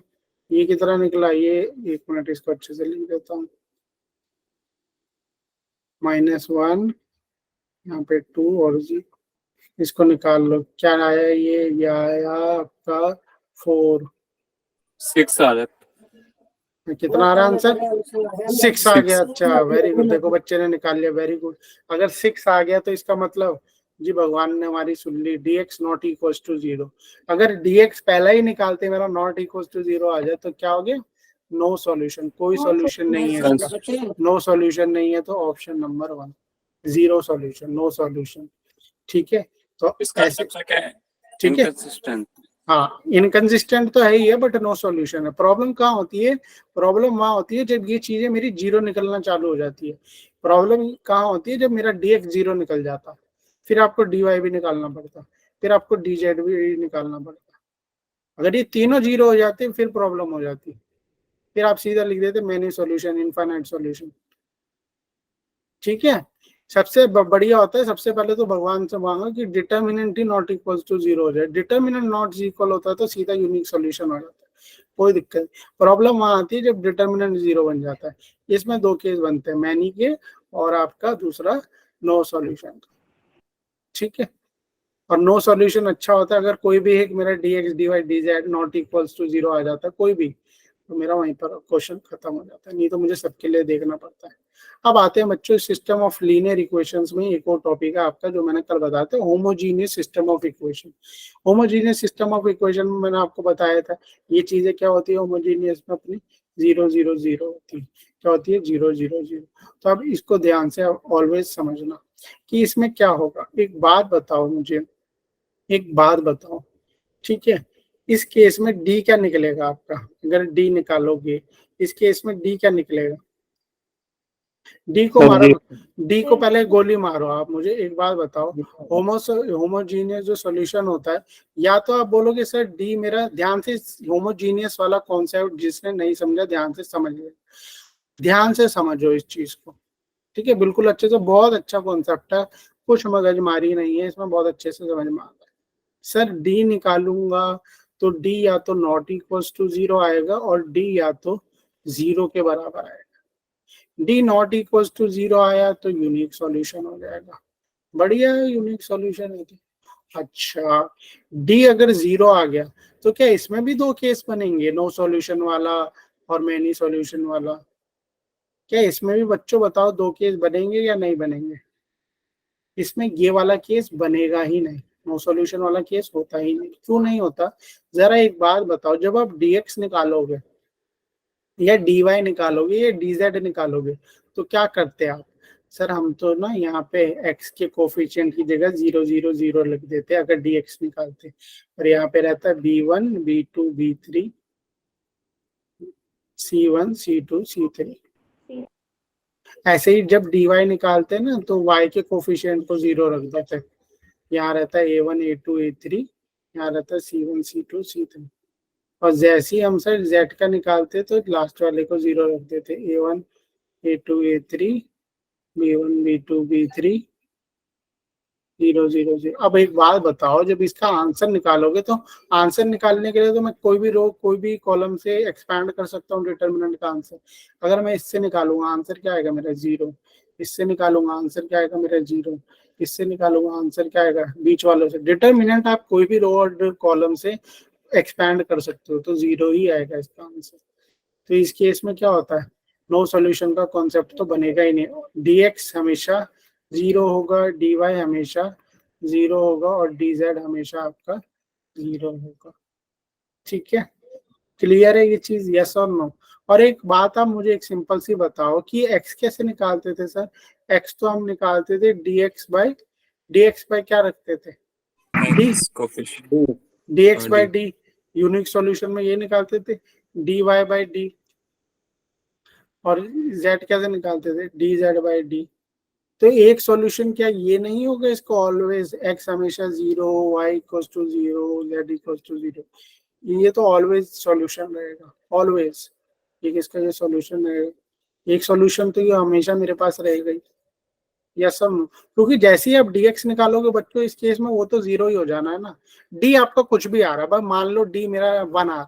ये कितना निकला? ये एक मिनट इसको अच्छे से लिख देता हूँ। -1, यहाँ पे 2 और 0, इसको निकाल लो। क्या आया? ये आया आपका 4। 6 आ रहा है। कितना आ रहा है आंसर? 6 आ गया। अच्छा, वेरी गुड, देखो बच्चे ने निकाल लिया, वेरी गुड। अगर 6 आ गया तो इसका मतलब जी भगवान ने हमारी सुन ली, dx नॉट इक्वल टू 0। अगर dx पहला ही निकालते मेरा नॉट इक्वल टू 0 आ जाए तो क्या हो गया? नो सॉल्यूशन, कोई सॉल्यूशन नहीं है इसका। नो सॉल्यूशन नहीं है तो option number 1, 0 solution, no solution. ठीक है, तो इसका ऐसे, आंसर क्या है? ठीक है, इनकंसिस्टेंट। हाँ इनकंसिस्टेंट तो है ही है, बट नो सॉल्यूशन है। प्रॉब्लम कहाँ होती है? प्रॉब्लम वहां होती है जब ये चीजें मेरी 0 निकलना चालू हो जाती है। प्रॉब्लम कहाँ होती है? जब मेरा dx 0 निकल जाता, फिर आपको dy भी निकालना पड़ता, फिर आपको dz भी निकालना पड़ता। अगर ये तीनों 0 हो जाते फिर प्रॉब्लम हो जाती, फिर आप सीधा लिख देते मैनी सॉल्यूशन, इनफाइनाइट सॉल्यूशन। ठीक है, सबसे बढ़िया होता है, सबसे पहले तो भगवान से मांगो कि डिटर्मिनेंट ही नॉट इक्वल टू जीरो हो जाए। डिटर्मिनेंट नॉट इक्वल होता है तो सीधा यूनिक सॉल्यूशन हो जाता है, कोई दिक्कत नहीं। प्रॉब्लम वहां आती है जब डिटर्मिनेंट जीरो बन जाता है। इसमें दो केस बनते हैं, मैनी के और आपका दूसरा नो सॉल्यूशन का, ठीक है। और नो सॉल्यूशन अच्छा होता है अगर कोई भी एक मेरा dx dy dz not equals to zero आ जाता है कोई भी, तो मेरा वहीं पर क्वेश्चन खत्म हो जाता है, नहीं तो मुझे सबके लिए देखना पड़ता है। अब आते हैं बच्चों सिस्टम ऑफ लीनियर इक्वेशंस में एक और टॉपिक है आपका जो मैंने कल बताया था, homogeneous system of equation. Homogeneous system of equation में मैंने आपको बताया था ये चीजें क्या होती है होमोजीनियस में, अपनी 0 0 0 होती है। क्या होती है 0 0 0। तो अब इसको ध्यान से ऑलवेज समझना कि इसमें क्या होगा। एक बात बताओ मुझे, एक बात बताओ, ठीक है, इस केस में डी क्या निकलेगा आपका, अगर डी निकालोगे इस केस में डी क्या निकलेगा। डी को मारो, डी को पहले गोली मारो आप। मुझे एक बात बताओ, होमोजीनियस जो सॉल्यूशन होता है, या तो आप बोलोगे सर डी मेरा, ध्यान से होमोजीनियस वाला कॉन्सेप्ट जिसने नहीं समझा ध्यान से समझ ले, ध्यान से समझो इस चीज को, ठीक है, बिल्कुल अच्छे से, बहुत अच्छा कॉन्सेप्ट है, कुछ मगजमारी नहीं है इसमें, बहुत अच्छे से समझ में आता है। सर डी निकालूंगा तो डी या तो नॉट इक्वल्स टू जीरो आएगा और डी या तो जीरो के बराबर आएगा। D not equals to zero आया तो यूनिक सॉल्यूशन हो जाएगा, बढ़िया है, यूनिक सॉल्यूशन है। अच्छा, डी अगर जीरो आ गया तो क्या इसमें भी दो केस बनेंगे, नो सॉल्यूशन वाला और मैनी सॉल्यूशन वाला। क्या इसमें भी बच्चों बताओ दो केस बनेंगे या नहीं बनेंगे। इसमें ये वाला केस बनेगा ही नहीं, नो सॉल्यूशन वाला केस होता ही नहीं। क्यों नहीं होता, जरा एक बात बताओ, जब आप dx निकालोगे या dy निकालोगे या dz निकालोगे तो क्या करते हैं आप। सर हम तो ना यहाँ पे x के कोफिशिएंट की जगह 0 0 0 लिख देते हैं अगर dx निकालते, और यहाँ पे रहता है b1 b2 b3 c1 c2 c3। ऐसे ही जब dy निकालते हैं ना तो y के कोफिशिएंट को 0 रख देते हैं, यहाँ रहता है a1 a2 a3, यहाँ रहता है c1 c2 c3। और जैसे ही हम सर z का निकालते तो लास्ट वाले को 0 रख देते, a1 a2 a3 b1 b2 b3 0 0 0। अब एक बात बताओ, जब इसका आंसर निकालोगे तो आंसर निकालने के लिए तो मैं कोई भी रो कोई भी कॉलम से एक्सपैंड कर सकता हूँ डिटर्मिनेंट का आंसर। अगर मैं इससे निकालूंगा आंसर क्या आएगा मेरा 0, इससे निकालूंगा आंसर क्या आएगा मेरा 0, इससे निकालूंगा आंसर क्या आएगा, बीच वालों से। डिटर्मिनेंट आप कोई भी रो और कॉलम से एक्सपैंड कर सकते हो तो 0 ही आएगा इसका आंसर। तो इस केस में क्या होता है, नो सॉल्यूशन का कॉन्सेप्ट तो बनेगा ही नहीं। dx हमेशा 0 होगा, dy हमेशा 0 होगा और dz हमेशा आपका 0 होगा, ठीक है। क्लियर है ये चीज, यस और नो। और एक बात आप मुझे एक सिंपल सी बताओ कि x कैसे निकालते थे सर। x तो हम निकालते थे dx बाय क्या रखते थे, d, dx by d। Unique solution में ये निकालते थे dy बाय d, और z कैसे निकालते थे dz बाय d। तो एक सॉल्यूशन क्या ये नहीं होगा इसको, ऑलवेज x हमेशा 0, y equals to 0, z equals to 0, ये तो ऑलवेज सॉल्यूशन रहेगा, ऑलवेज एक इसका ये सॉल्यूशन रहेगा। एक सॉल्यूशन तो ये हमेशा मेरे पास रहेगा ही, यस सर नो। क्योंकि जैसे ही आप dx निकालोगे बच्चों इस केस में वो तो 0 ही हो जाना है ना। d आपका कुछ भी आ रहा है, बस मान लो d मेरा 1 आ,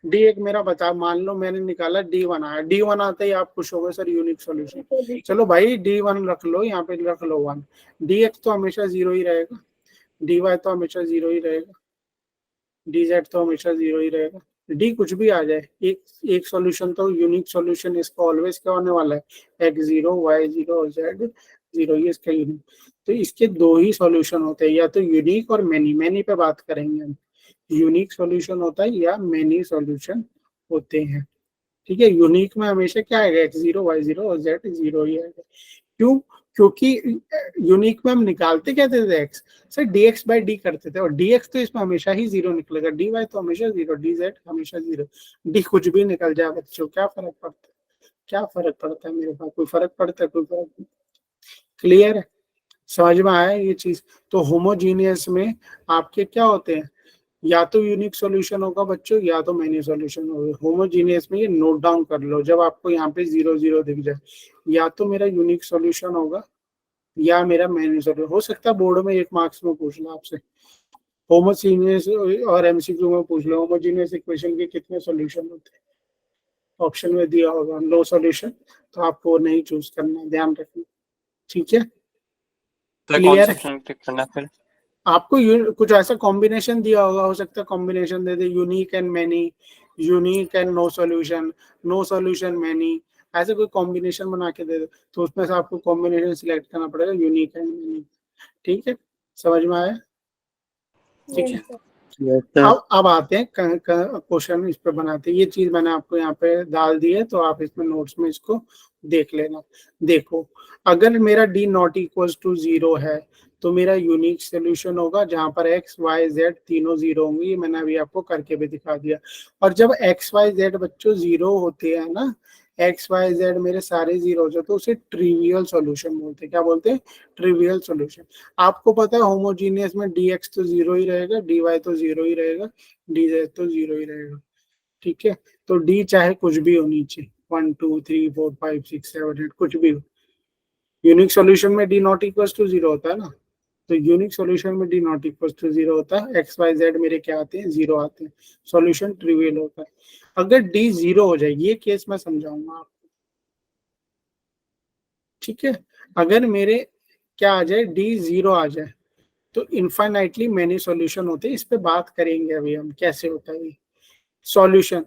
d एक मेरा बचा, मान लो मैंने निकाला d1 आया, d1 आते ही आप खुश हो गए सर यूनिक सॉल्यूशन। चलो भाई d1 रख लो, यहाँ पे रख लो 1, dx तो हमेशा 0 ही रहेगा, dy तो हमेशा 0 ही रहेगा, dz तो हमेशा 0 ही रहेगा। d कुछ भी आ जाए, एक सॉल्यूशन तो यूनिक सॉल्यूशन इसका ऑलवेज क्या होने वाला है, x0 y0 और z0 ही इसका यूनिक। तो इसके दो ही सॉल्यूशन होते हैं, या तो यूनिक और मैनी पे बात करेंगे हम। यूनिक सॉल्यूशन होता है या मैनी सॉल्यूशन होते हैं, ठीक है। यूनिक में हमेशा क्या आएगा, x0 y0 और z0 ही आएगा। क्यों, क्योंकि यूनिक में हम निकालते क्या थे x सर dx बाय d करते थे, और dx तो इसमें हमेशा ही 0 निकलेगा, dy तो हमेशा 0, dz हमेशा 0। d कुछ भी निकल जाए बच्चों, क्या फर्क पड़ता है, क्या फर्क पड़ता है मेरे पास, कोई फर्क पड़ता है, कोई फर्क नहीं। क्लियर है, समझ में आया ये चीज। तो होमोजीनियस में आपके क्या होते हैं, या तो यूनिक सॉल्यूशन होगा बच्चों या तो मैनी सॉल्यूशन होगा। होमोजीनियस में ये नोट डाउन कर लो, जब आपको यहाँ पे 0 0 दिख जाए, या तो मेरा यूनिक सॉल्यूशन होगा या मेरा मैन्यू सॉल्यूशन हो सकता है बोर्ड में 1 मार्क्स में पूछ लो आपसे, होमोजीनियस और एमसीक्यू में पूछ लो होमोजीनियस इक्वेशन के कितने सॉल्यूशन होते हैं, ऑप्शन में दिया होगा नो सॉल्यूशन, तो आपको वो नहीं चूज करना, ध्यान रखना, ठीक है। तो कौन क्लियर सा है? ऑप्शन क्लिक करना है फिर? आपको कुछ ऐसा कॉम्बिनेशन दिया होगा, हो सकता है कॉम्बिनेशन दे दे, unique and many, unique and no solution, no solution many, ऐसे कोई कॉम्बिनेशन बना के दे दे, तो उसमें से आपको कॉम्बिनेशन सिलेक्ट करना पड़ेगा, यूनिक एंड मैनी, ठीक है, समझ में आया? ठीक है। Yes sir. अब आते हैं क्वेश्चन इस पे बनाते हैं, ये चीज मैंने आपको यहाँ पे डाल दी है, तो आप इसमें नोट्स में इसको देख लेना। देखो, अगर मेरा डी नॉट इक्वल टू 0 है तो मेरा यूनिक सोल्यूशन होगा जहां पर एक्स वाई जेड तीनों 0 होंगे, ये मैंने अभी आपको करके भी दिखा दिया। और जब एक्स वाई जेड बच्चों 0 होते हैं ना, एक्स वाई जेड मेरे सारे 0 हो जाते, तो उसे ट्रिवियल सॉल्यूशन बोलते हैं। क्या बोलते हैं? Trivial solution. आपको पता है होमोजीनियस में dx तो 0 ही रहेगा, dy तो 0 ही रहेगा, dz तो 0 ही रहेगा, ठीक है। तो d चाहे कुछ भी हो नीचे, 1 2 3 4 5 6 7 8 कुछ भी हो, यूनिक सॉल्यूशन में d नॉट इक्वल टू 0 होता है ना, तो यूनिक सॉल्यूशन में d नॉट इक्वल टू 0 होता है, एक्स वाई जेड मेरे क्या आते हैं? 0 आते हैं, सॉल्यूशन ट्रिवियल होता है। अगर d 0 हो जाए, ये केस मैं समझाऊंगा आपको, ठीक है। अगर मेरे क्या आ जाए, d 0 आ जाए, तो इनफाइनाइटली मैनी सॉल्यूशन होते हैं, इस पे बात करेंगे अभी हम कैसे होता है सॉल्यूशन।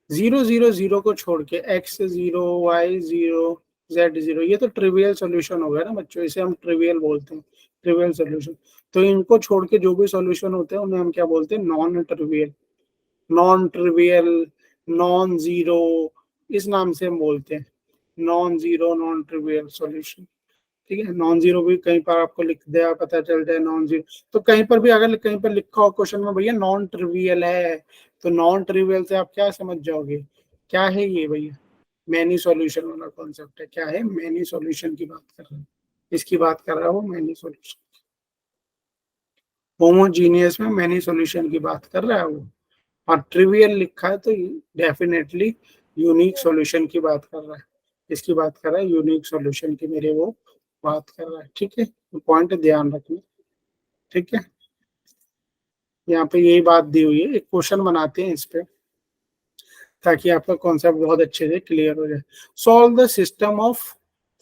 0 0 0 को छोड़ के x 0 y 0 z 0, ये तो ट्रिवियल सॉल्यूशन हो गया ना बच्चों, इसे हम ट्रिवियल बोलते हैं, ट्रिवियल सॉल्यूशन। तो इनको छोड़ के जो भी सॉल्यूशन होते हैं उन्हें हम क्या बोलते हैं? Non trivial, non trivial, non zero, इस नाम से हम बोलते हैं, non zero, non trivial solution, ठीक है। नॉन जीरो भी कहीं पर आपको लिख दिया, पता चल जाए नॉन जीरो, तो कहीं पर भी अगर कहीं पर लिखा हो क्वेश्चन में भैया नॉन ट्रिवियल है, तो नॉन ट्रिवियल से आप क्या समझ जाओगे? क्या है ये भैया? मैनी सॉल्यूशन वाला कॉन्सेप्ट है। क्या है? मैनी सॉल्यूशन की बात कर रहा हूँ, इसकी बात कर रहा हूँ, मैनी सॉल्यूशन। होमोजीनियस में मैनी सॉल्यूशन की बात कर रहा है वो, और ट्रिवियल लिखा है तो डेफिनेटली यूनिक सॉल्यूशन की बात कर रहा है, इसकी बात कर रहा है, यूनिक सॉल्यूशन की मेरे वो बात कर रहा है, ठीक है। पॉइंट ध्यान रखना, ठीक है। यहाँ पे यही बात दी हुई है, एक क्वेश्चन बनाते हैं इस पे, ताकि आपका कॉन्सेप्ट बहुत अच्छे से क्लियर हो जाए। Solve the system of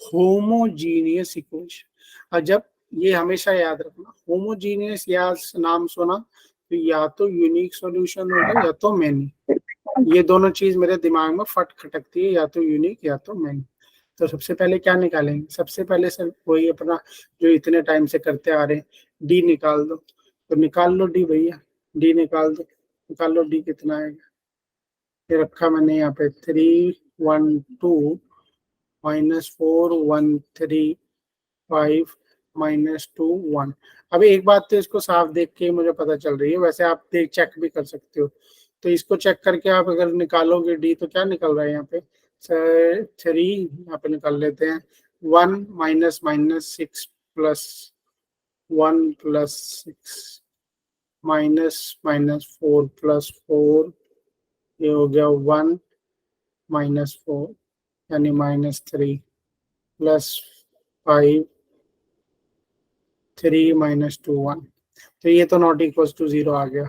homogeneous equation. और जब, ये हमेशा याद रखना, होमोजीनियस या नाम सुना तो या तो यूनिक सॉल्यूशन होगा या तो मैनी, ये दोनों चीज मेरे दिमाग में फट खटकती है, या तो यूनिक या तो मैनी। तो सबसे पहले क्या निकालेंगे? सबसे पहले सर वही अपना जो इतने टाइम से करते आ रहे हैं, डी निकाल दो, तो निकाल लो डी भैया, डी निकाल दो, निकाल लो डी कितना आएगा। ये रखा मैंने यहाँ पे 3 1 2 -4 1 3 5 -2 1। अभी एक बात तो इसको साफ देख के मुझे पता चल रही है, वैसे आप देख चेक भी कर सकते हो, तो इसको चेक करके आप अगर निकालोगे डी, तो क्या निकल रहा है यहाँ पे? 3 यहाँ पे निकाल लेते हैं, 1 -6 +1 +6 -4 +4, ये हो गया 1 -4 यानी -3 +5 3 -2 1। तो ये तो नॉट इक्वल टू 0 आ गया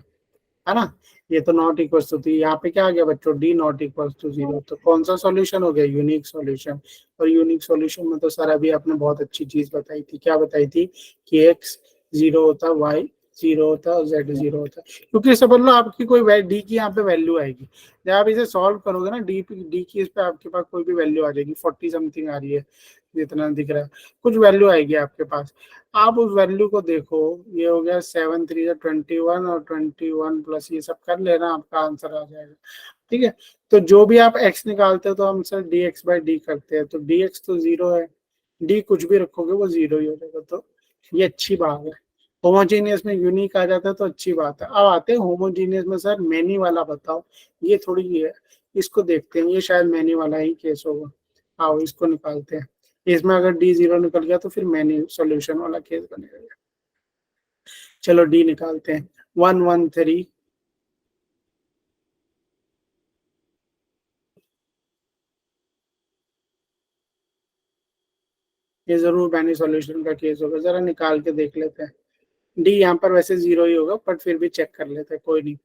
है ना, ये तो नॉट इक्वल टू, यहाँ पे क्या आ गया बच्चों? D not equal to 0। तो कौन सा सॉल्यूशन हो गया? Unique solution. और यूनिक सॉल्यूशन में तो सर अभी आपने बहुत अच्छी चीज बताई थी, क्या बताई थी? कि x 0 होता, y 0 होता और z 0 होता, क्योंकि समझ लो आपकी कोई डी की यहाँ पे वैल्यू आएगी, जब आप इसे सॉल्व करोगे ना, डी की इस पे आपके पास कोई भी वैल्यू आ जाएगी, 40 समथिंग आ रही है, जितना दिख रहा है, कुछ वैल्यू आएगी आपके पास, आप उस वैल्यू को देखो। ये हो गया 7 3 21 और 21 प्लस ये सब कर लेना, आपका आंसर आ जाएगा, ठीक है। तो जो भी आप x निकालते हो तो हम सर dx/d करते हैं, तो dx तो 0 है, d कुछ भी रखोगे वो 0 ही हो जाएगा, तो ये अच्छी बात है। होमोजीनियस में यूनिक आ जाता है तो अच्छी बात है। अब आते हैं होमोजीनियस में, सर मैनी वाला बताओ, ये थोड़ी ये है, इसको देखते हैं, ये शायद मैनी वाला ही केस होगा, आओ इसको निकालते हैं। इसमें अगर डी 0 निकल गया तो फिर मैनी सॉल्यूशन वाला केस बनेगा। चलो डी निकालते हैं, 1 1 3 ये जरूर बैनी सॉल्यूशन का केस होगा, जरा निकाल के देख लेते हैं। डी यहाँ पर वैसे 0 ही होगा, बट फिर भी चेक कर लेते हैं, कोई नहीं।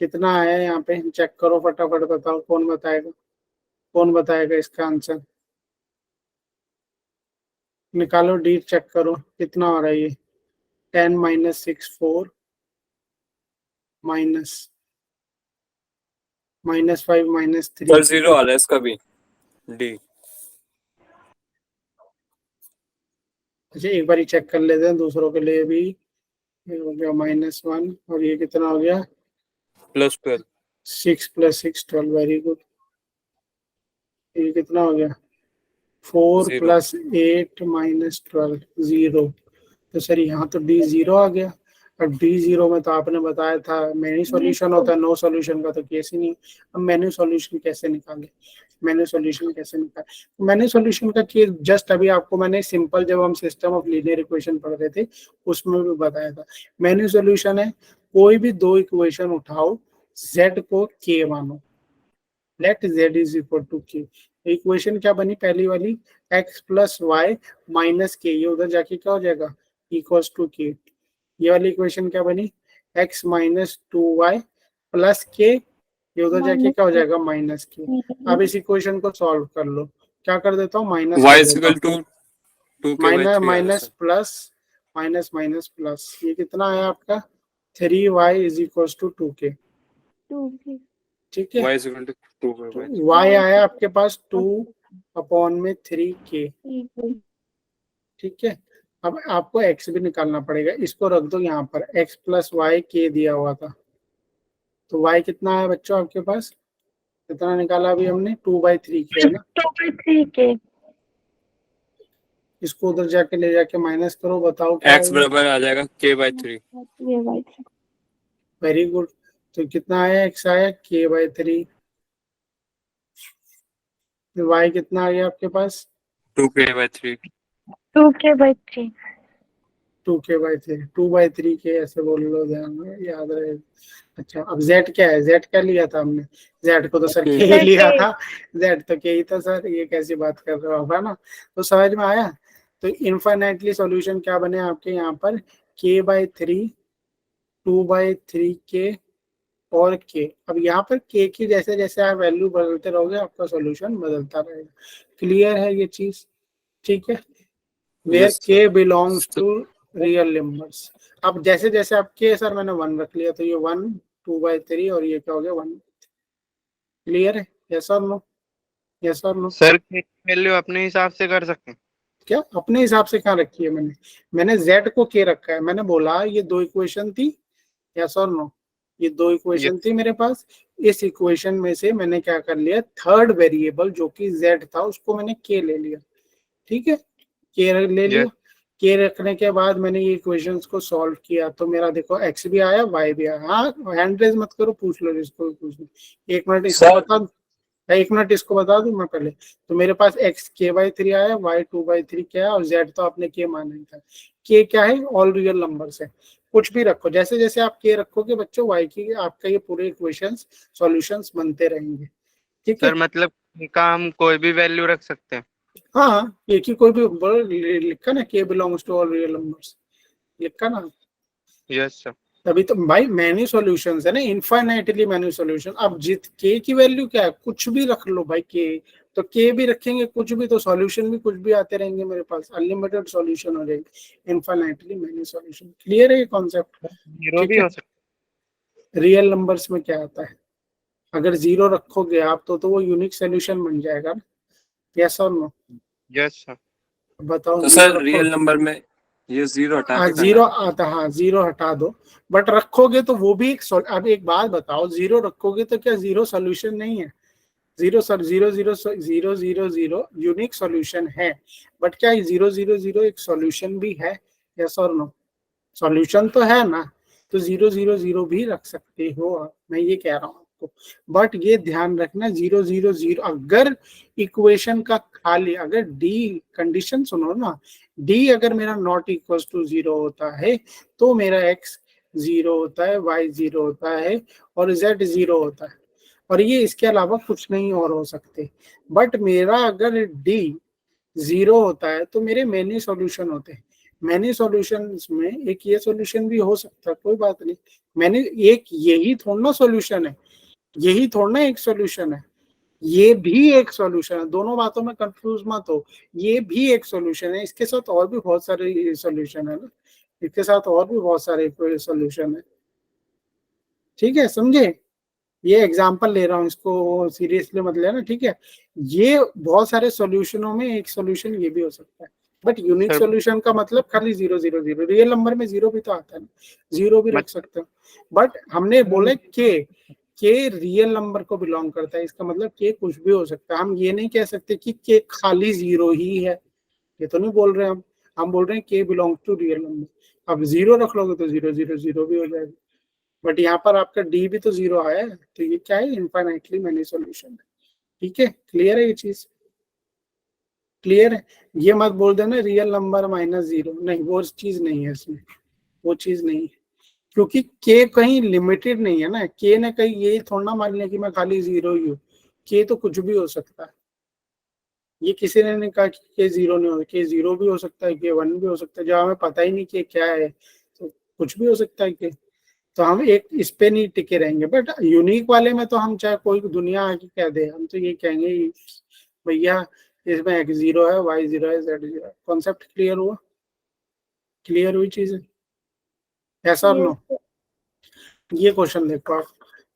कितना आया यहाँ पे चेक करो फटाफट, बताओ कौन बताएगा, कौन बताएगा इसका आंसर। निकालो डी, चेक करो कितना हो रहा है ये। 10 - 6 4 माइनस -5 - 3। सर 0 आ रहा है इसका भी, डी। अच्छा एक बार ही चेक कर लेते हैं दूसरों के लिए भी। ये हो गया -1 और ये कितना हो गया +12। 6 + 6 12, वेरी गुड। ये कितना हो गया 4 0। + 8 - 12 0। तो सर यहाँ तो डी 0 आ गया। अब डी 0 में तो आपने बताया था मैन्यू सॉल्यूशन होता है, नो सॉल्यूशन का तो केस ही नहीं। अब मैन्यू सॉल्यूशन कैसे निकाले, मैंने सॉल्यूशन कैसे निकाला। मैंने सॉल्यूशन का केस जस्ट अभी आपको मैंने सिंपल, जब हम सिस्टम ऑफ लीनियर इक्वेशन पढ़ रहे थे उसमें भी बताया था। मैन्यू सॉल्यूशन है कोई भी दो इक्वेशन उठाओ, z को k मानो, let z is equal to k। Equation क्या बनी पहली वाली, x + y - k, ये उधर जाके क्या हो जाएगा इक्वल्स टू k। ये वाली इक्वेशन क्या बनी, x - 2y + k, ये उधर जाके क्या हो जाएगा -k। अब इस इक्वेशन को सॉल्व कर लो, क्या कर देता हूँ minus y = 2k/3 minus plus minus plus, ये कितना है आपका 3y = 2k। 2k। ठीक है, y = 2k/3। y आया आपके पास 2/3k। ठीक है, अब आपको x भी निकालना पड़ेगा, इसको रख दो यहाँ पर, x + y k दिया हुआ था, तो y कितना है बच्चों आपके पास, कितना निकाला अभी हमने 2/3k है ना। 2/3k। इसको उधर जाके ले जाके माइनस करो, बताओ क्या x बराबर आ जाएगा k/3। Very good. तो कितना आया, x आया k/3, y कितना आ गया आपके पास 2k/3। 2k/3। 2k/3, 2/3k ऐसे बोल लो, ध्यान में याद रहे। अच्छा अब z क्या है, z क्या लिया था हमने, z को तो सर K। k लिया था, z तो k ही था सर, ये कैसी बात कर रहे हो आप, है ना। तो समझ में आया। तो इनफाइनाइटली सॉल्यूशन क्या बने आपके यहाँ पर, k/3, 2/3k और k। अब यहाँ पर k की जैसे जैसे आप वैल्यू बदलते रहोगे आपका सॉल्यूशन बदलता रहेगा। क्लियर है ये चीज, ठीक है। Where Yes, k sir. Belongs to real numbers. अब जैसे जैसे आप k, सर मैंने 1 रख लिया, तो ये 1 2/3 और ये क्या हो गया 1। क्लियर है, यस और नो, यस और नो। सर वैल्यू अपने हिसाब से कर सकते हैं। क्या अपने हिसाब से कहाँ रखी है मैंने z को k रखा है, मैंने बोला ये दो इक्वेशन थी, यस और नो, ये दो इक्वेशन थी मेरे पास। इस इक्वेशन में से मैंने क्या कर लिया, थर्ड वेरिएबल जो कि z था उसको मैंने k ले लिया। ठीक है, k ले लिया, k रखने के बाद मैंने ये इक्वेशंस को सॉल्व किया, तो मेरा देखो x भी आया y भी आया। हाँ हैंड रेज मत करो, पूछ लो जिसको पूछना। एक मिनट इसको Sir. बता दूं, एक मिनट इसको बता दूं मैं पहले। तो मेरे पास x k/3 आया, y 2/3 क्या है, और z तो आपने k माना ही था। k क्या है, ऑल रियल नंबर्स है, कुछ भी रखो, जैसे जैसे आप k रखोगे बच्चों y की आपका ये पूरे इक्वेशंस सॉल्यूशंस बनते रहेंगे। ठीक है सर मतलब का हम कोई भी वैल्यू रख सकते हैं। हाँ, एक ही कोई भी लिखा ना, k belongs to all real numbers, लिखा ना। Yes sir. तभी तो भाई मैन्यू सॉल्यूशंस है ना, इनफाइनाइटली मैन्यू सॉल्यूशन। अब जित k की वैल्यू क्या है, कुछ भी रख लो भाई k, तो k भी रखेंगे कुछ भी, तो सॉल्यूशन भी कुछ भी आते रहेंगे मेरे पास, अनलिमिटेड सॉल्यूशन हो जाएगी, इनफाइनाइटली मैन्यू सॉल्यूशन। क्लियर है ये कॉन्सेप्ट। जीरो ठीक भी है, हो सकता रियल नंबर्स में क्या आता है, अगर 0 रखोगे आप तो वो यूनिक सोल्यूशन बन जाएगा ना, यस और नो। है। Yes sir. बताओ तो 0 सर रखो, रियल नंबर में ये 0 हटा हाँ के करना 0 है। आता, हाँ 0 हटा दो, बट रखोगे तो वो भी एक अब एक बात बताओ, 0 रखोगे तो क्या 0 सोल्यूशन नहीं है, 0 सर 0 यूनिक सॉल्यूशन है, बट क्या 0 एक सॉल्यूशन भी है, यस और नो। सॉल्यूशन तो है ना, तो 0 भी रख सकते हो आप, मैं ये कह रहा हूँ आपको। बट ये ध्यान रखना 0 अगर इक्वेशन का खाली, अगर डी कंडीशन सुनो ना, डी अगर मेरा नॉट इक्वल टू 0 होता है तो मेरा x 0 होता है, y 0 होता है और z 0 होता है, और ये इसके अलावा कुछ नहीं और हो सकते। बट मेरा अगर डी जीरो होता है तो मेरे मेनी सॉल्यूशन होते हैं। मैनी सॉल्यूशंस में एक ये सॉल्यूशन भी हो सकता है, कोई बात नहीं। मैंने एक यही थोड़ा ना सॉल्यूशन है, यही थोड़ा ना एक सॉल्यूशन है, ये भी एक सॉल्यूशन है। दोनों बातों में कंफ्यूज मत हो, ये भी एक सॉल्यूशन है, इसके साथ और भी बहुत सारे सॉल्यूशन है ना, इसके साथ और भी बहुत सारे सॉल्यूशन है। ठीक है, समझे? ये एग्जांपल ले रहा हूँ, इसको सीरियसली मत लेना, ठीक है? ये बहुत सारे सॉल्यूशनों में एक सॉल्यूशन ये भी हो सकता है, बट यूनिक सर सॉल्यूशन का मतलब खाली 0 0 0। रियल नंबर में 0 भी तो आता है ना, 0 भी रख सकते हो, बट हमने बोला के रियल नंबर को बिलोंग करता है, इसका मतलब के कुछ भी हो सकता है। हम ये नहीं कह सकते कि के खाली 0 ही है, ये तो नहीं बोल रहे हम बोल रहे हैं के बिलोंग टू रियल नंबर। अब 0 रख लोगे तो 0 0 0 भी हो जाएगा, बट यहाँ पर आपका डी भी तो 0 आया है, तो ये क्या है? इनफाइनाइटली मैनी सॉल्यूशन है। ठीक है, क्लियर है ये चीज? क्लियर है? ये मत बोल देना रियल नंबर -0, नहीं, वो चीज नहीं है इसमें, वो चीज नहीं है, क्योंकि के कहीं लिमिटेड नहीं है ना। के ने कहीं ये थोड़ा ना मान लिया कि मैं खाली 0 ही हूँ, के तो कुछ भी हो सकता है। ये किसी ने नहीं कहा कि के 0 नहीं हो, के 0 भी हो सकता है, के 1 भी हो सकता है, जब हमें पता ही नहीं कि क्या है तो कुछ भी हो सकता है के। तो हम एक इस पे नहीं टिके रहेंगे, बट यूनिक वाले में तो हम चाहे कोई दुनिया आके कह दे, हम तो ये कहेंगे भैया इसमें x 0 है, y 0 है, z 0 है। कॉन्सेप्ट क्लियर हुआ? क्लियर हुई चीज है? ऐसा और नो? Yes, ये क्वेश्चन देखो आप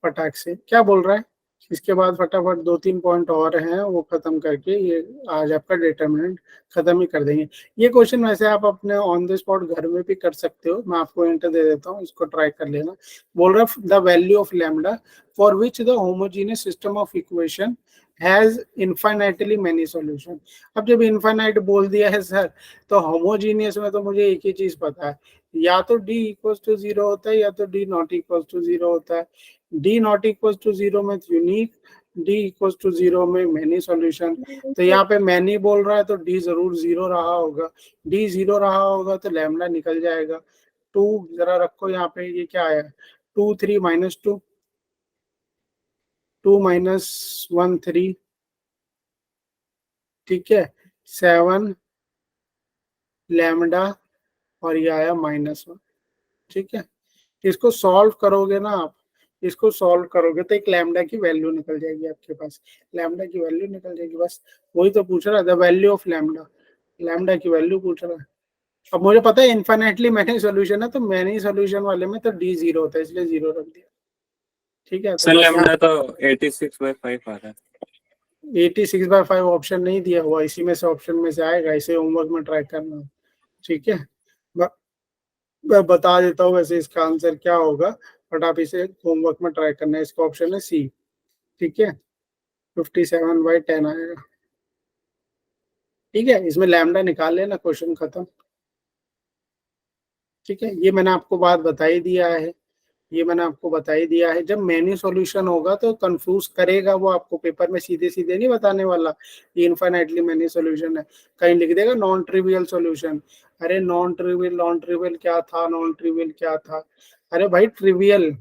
फटाक से क्या बोल रहा है, इसके बाद फटाफट 2-3 पॉइंट और हैं वो खत्म करके ये आज आपका डिटरमिनेंट खत्म ही कर देंगे। ये क्वेश्चन वैसे आप अपने ऑन द स्पॉट घर में भी कर सकते हो, मैं आपको हिंट दे देता हूँ, इसको ट्राई कर लेना। बोल रहा है the value of lambda for which the homogeneous system of equation has infinitely many solution. अब जब इनफाइनाइट बोल दिया है सर, तो होमोजीनियस में तो मुझे एक ही चीज पता है, या तो d इक्वल टू 0 होता है या तो d नॉट इक्वल टू 0 होता है। d नॉट इक्वल टू 0 में यूनिक, d इक्वल टू 0 में मैनी सॉल्यूशन। तो यहाँ पे मैनी बोल रहा है तो d जरूर 0 रहा होगा, d 0 रहा होगा तो लैम्डा निकल जाएगा। 2 जरा रखो यहाँ पे, ये क्या आया? 2 3 -2, 2 -1 3, ठीक है, 7 लैम्डा और ये आया -1, ठीक है। इसको सॉल्व करोगे ना आप, इसको सॉल्व करोगे तो एक लैम्डा की वैल्यू निकल जाएगी आपके पास, लैम्डा की वैल्यू निकल जाएगी, बस वही तो पूछ रहा है, the value of lambda, lambda की वैल्यू पूछ रहा है। अब मुझे पता है इनफाइनाइटली मैनी सॉल्यूशन है, तो मैनी सॉल्यूशन वाले में तो d 0 होता है, इसलिए 0 रख दिया, ठीक है। तो सर बस लैम्डा तो 86/5 आ रहा है। 86/5 ऑप्शन नहीं दिया हुआ, इसी में से ऑप्शन में से आएगा, इसे होमवर्क में ट्राई करना, ठीक है। मैं बता देता हूँ वैसे इसका आंसर क्या होगा, बट आप इसे होमवर्क में ट्राई करना है। इसका ऑप्शन है सी, ठीक है, 57/10 आएगा, ठीक है। इसमें लैम्डा निकाल लेना, क्वेश्चन खत्म, ठीक है। ये मैंने आपको बात बता ही दिया है, ये मैंने आपको बता ही दिया है। जब मैनी सॉल्यूशन होगा तो कंफ्यूज करेगा वो आपको, पेपर में सीधे सीधे नहीं बताने वाला ये इनफाइनाइटली मैनी सॉल्यूशन है, कहीं लिख देगा नॉन ट्रिवियल सॉल्यूशन। अरे नॉन ट्रिवियल क्या था, नॉन ट्रिवियल क्या था? अरे भाई ट्रिवियल